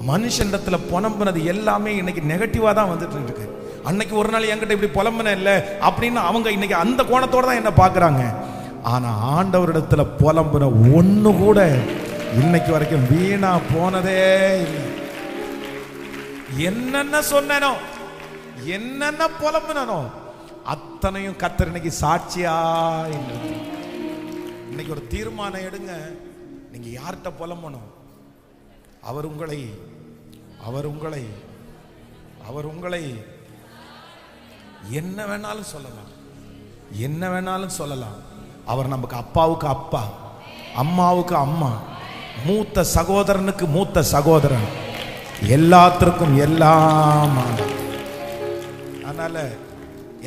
மனுஷனிடத்துல புலம்புனது எல்லாமே இன்னைக்கு நெகட்டிவா தான் வந்துட்டு இருக்கு. அன்னைக்கு ஒரு நாள் என்கிட்ட இப்படி புலம்புன இல்லை அப்படின்னு அவங்க இன்னைக்கு அந்த கோணத்தோட தான் என்ன பார்க்கறாங்க. ஆனா ஆண்டவரிடத்துல புலம்புன ஒண்ணு கூட இன்னைக்கு வரைக்கும் வீணா போனதே இல்லை. என்னென்ன சொன்னனோ, என்னென்ன புலம்புனனோ அத்தனையும் கர்த்தர் இன்னைக்கு சாட்சியா இல்லை. இன்னைக்கு ஒரு தீர்மானம் எடுங்க, நீங்க யார்கிட்ட புலம்பணும்? அவர் உங்களை அவர் உங்களை அவர் உங்களை என்ன வேணாலும் சொல்லலாம், என்ன வேணாலும் சொல்லலாம். அவர் நமக்கு அப்பாவுக்கு அப்பா, அம்மாவுக்கு அம்மா, மூத்த சகோதரனுக்கு மூத்த சகோதரன், எல்லாத்திற்கும் எல்லாம். அதனால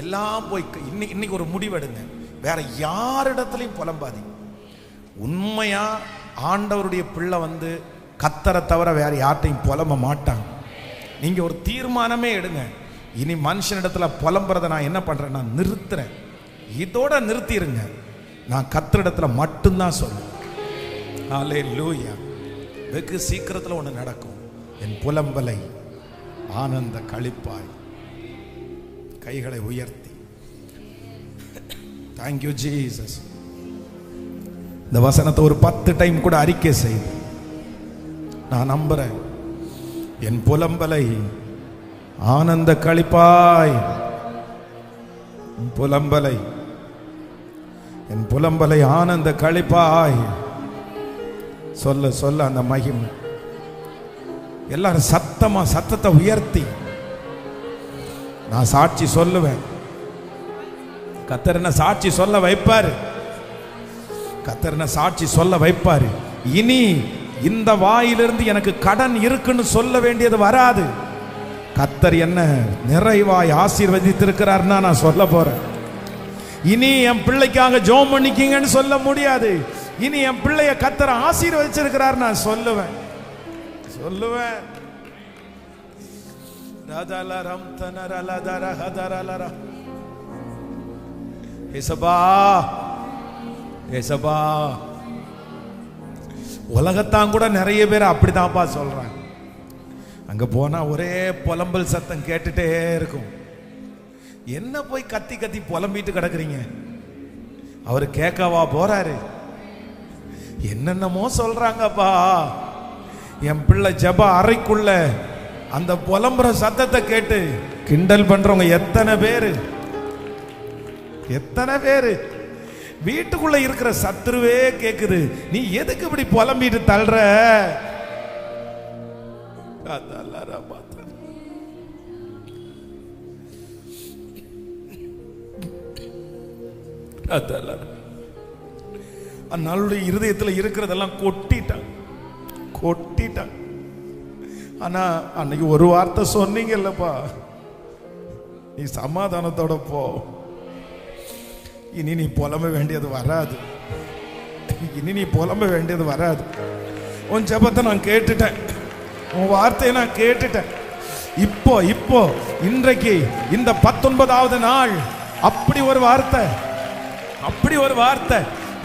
எல்லாம் போய் இன்னைக்கு ஒரு முடிவெடுங்க, வேற யாரிடத்திலையும் புலம்பாதீங்க. உண்மையா ஆண்டவருடைய பிள்ளை வந்து கத்தரை தவிர வேற யார்ட்டையும் புலம்ப மாட்டாங்க. நீங்க ஒரு தீர்மானமே எடுங்க, இனி மனுஷனிடத்துல புலம்புறத நான் என்ன பண்றேன், நான் நிறுத்துறேன், இதோட நிறுத்திடுங்க, நான் கத்தரிடத்துல மட்டும்தான் சொல்லுவேன். ஹல்லேலூயா. வெகு சீக்கிரத்தில் ஒன்று நடக்கும். என் புலம்பலை ஆனந்த களிப்பாய். கைகளை உயர்த்தி தேங்க்யூ ஜீசஸ். இந்த வசனத்தை ஒரு 10 டைம் கூட அறிக்கை செய்து நான் நம்புறேன். என் புலம்பலை ஆனந்த களிப்பாய், புலம்பலை, என் புலம்பலை ஆனந்த களிப்பாய். சொல்ல சொல்ல அந்த மகிமை. எல்லாரும் சத்தமா சத்தத்தை உயர்த்தி நான் சாட்சி சொல்லுவேன். கர்த்தர் என்ன சாட்சி சொல்ல வைப்பாரு, கர்த்தர் என்ன சாட்சி சொல்ல வைப்பாரு. இனி இந்த வாயிலிருந்து எனக்கு கடன் இருக்குன்னு சொல்ல வேண்டியது வராது. கர்த்தர் என்ன நிறைவாய் ஆசீர்வதித்திருக்கிறார்னா நான் சொல்ல போறேன். இனி என் பிள்ளைக்காக ஜெபம் பண்ணிக்கீங்கன்னு சொல்ல முடியாது. இனி என் பிள்ளைய கர்த்தர் ஆசீர்வதிச்சிருக்கிறார் நான் சொல்லுவேன், சொல்லுவேன். உலகத்தான் கூட நிறைய பேர் அப்படிதான்ப்பா சொல்றாங்க. அங்க போனா ஒரே புலம்பல் சத்தம் கேட்டுட்டே இருக்கும். என்ன போய் கத்தி கத்தி புலம்பிட்டு கிடக்குறீங்க? அவரு கேட்கவா போறாரு? என்னென்னமோ சொல்றாங்கப்பா. என் பிள்ளை ஜெப அறைக்குள்ள அந்த புலம்புற சத்தத்தை கேட்டு கிண்டல் பண்றவங்க எத்தனை பேரு, எத்தனை பேரு. வீட்டுக்குள்ள இருக்கிற சத்துருவே கேக்குது, நீ எதுக்கு இப்படி புலம்பிட்டு தள்ளுற? அந்நாளுடைய இருதயத்தில் இருக்கிறதெல்லாம் கொட்டிட்டான், கொட்டிட்டான். ஆனா அன்னைக்கு ஒரு வார்த்தை சொன்னீங்கல்லப்பா, நீ சமாதானத்தோட போ, இனி நீ புலம்ப வேண்டியது வராது, இனி நீ புலம்ப வேண்டியது வராது. உன் ஜெபத்தை நான் கேட்டுட்டேன், உன் வார்த்தையை நான் கேட்டுட்டேன். இப்போ இப்போ இன்றைக்கு இந்த 19வது நாள் அப்படி ஒரு வார்த்தை, அப்படி ஒரு வார்த்தை.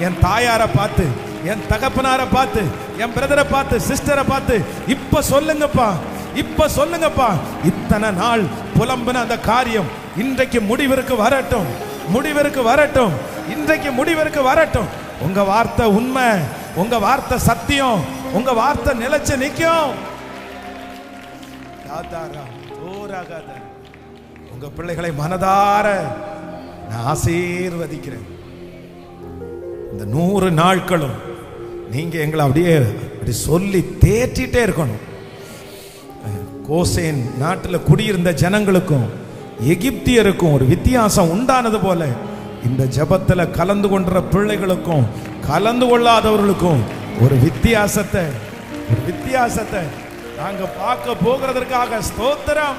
என் தாயாரை பார்த்து, என் தகப்பனாரை பார்த்து, என் பிரதரை பார்த்து, சிஸ்டரை பார்த்து, இப்ப சொல்லுங்கப்பா, இப்ப சொல்லுங்கப்பா, இத்தனை நாள் புலம்பின அந்த காரியம் இன்றைக்கு முடிவிற்கு வரட்டும், முடிவிற்கு வரட்டும், இன்றைக்கு முடிவிற்கு வரட்டும். உங்க வார்த்தை உண்மை, உங்க வார்த்தை சத்தியம், உங்க வார்த்தை நிலைச்சு நிற்கும். உங்க பிள்ளைகளை மனதார நான் ஆசீர்வதிக்கிறேன். இந்த 100 நாட்களும் நீங்க எங்களை அப்படியே அப்படி சொல்லி தேற்றிட்டே இருக்கணும். கோசேன் நாட்டில் குடியிருந்த ஜனங்களுக்கும் எகிப்தியருக்கும் ஒரு வித்தியாசம் உண்டானது போல இந்த ஜெபத்தில் கலந்து கொண்ட பிள்ளைகளுக்கும் கலந்து கொள்ளாதவர்களுக்கும் ஒரு வித்தியாசத்தை நாங்க பார்க்க போகிறதற்காக ஸ்தோத்திரம்.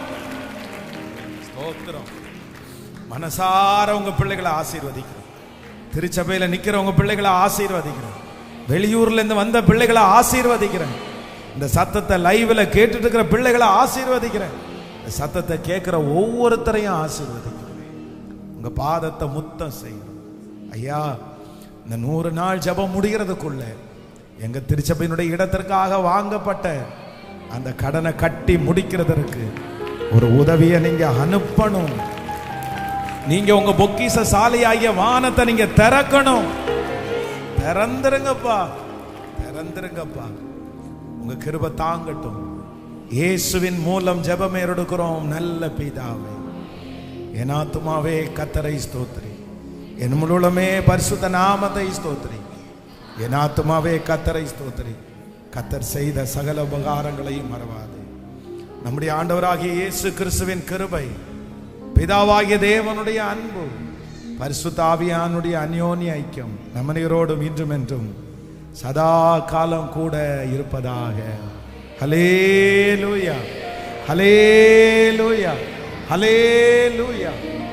ஸ்தோத்திரம். மனசார உங்க பிள்ளைகளை ஆசீர்வதிக்கிறேன். திருச்சபையில நிக்கிற உங்க பிள்ளைகளை ஆசீர்வதிக்கிறேன். வெளியூர்ல இருந்து வந்த பிள்ளைகளை ஆசீர்வதிக்கிறேன். இந்த சத்தத்தை லைவ்ல கேட்டுட்டு இருக்கிற பிள்ளைகளை ஆசீர்வதிக்கிறேன். இந்த சத்தத்தை கேட்கிற ஒவ்வொருத்தரையும் ஆசீர்வதிக்கிறேன். உங்க பாதத்தை முத்தம் செய்யணும். ஐயா, இந்த 100 நாள் ஜெபம் முடிகிறதுக்குள்ள எங்க திருச்சபையினுடைய இடத்திற்காக வாங்கப்பட்ட அந்த கடனை கட்டி முடிக்கிறதற்கு ஒரு உதவியை நீங்க அனுப்பணும். நீங்க உங்க பொக்கிஷ சாலையாகிய வானத்தை நீங்க திறக்கணும். திறந்துருங்கப்பா, திறந்துருங்கப்பா. உங்க கிருபை தாங்கட்டும். இயேசுவின் மூலம் ஜெபம் எடுக்கிறோம் நல்ல பிதாவே. என் ஆத்துமாவே கர்த்தரை ஸ்தோத்திரி, என் முழுமே பரிசுத்த நாமத்தை ஸ்தோத்திரி. என் ஆத்துமாவே கர்த்தரை ஸ்தோத்திரி. கர்த்தர் செய்த சகல உபகாரங்களையும் மறவாது. நம்முடைய ஆண்டவராகிய இயேசு கிறிஸ்துவின் கிருபை, பிதாவாகிய தேவனுடைய அன்பு, பரிசுத்த ஆவியானுடைய அந்யோன்ய ஐக்கியம் நம்மனோடும் இன்றும் என்றும் சதா காலம் கூட இருப்பதாக. ஹல்லேலூயா, ஹல்லேலூயா, ஹல்லேலூயா.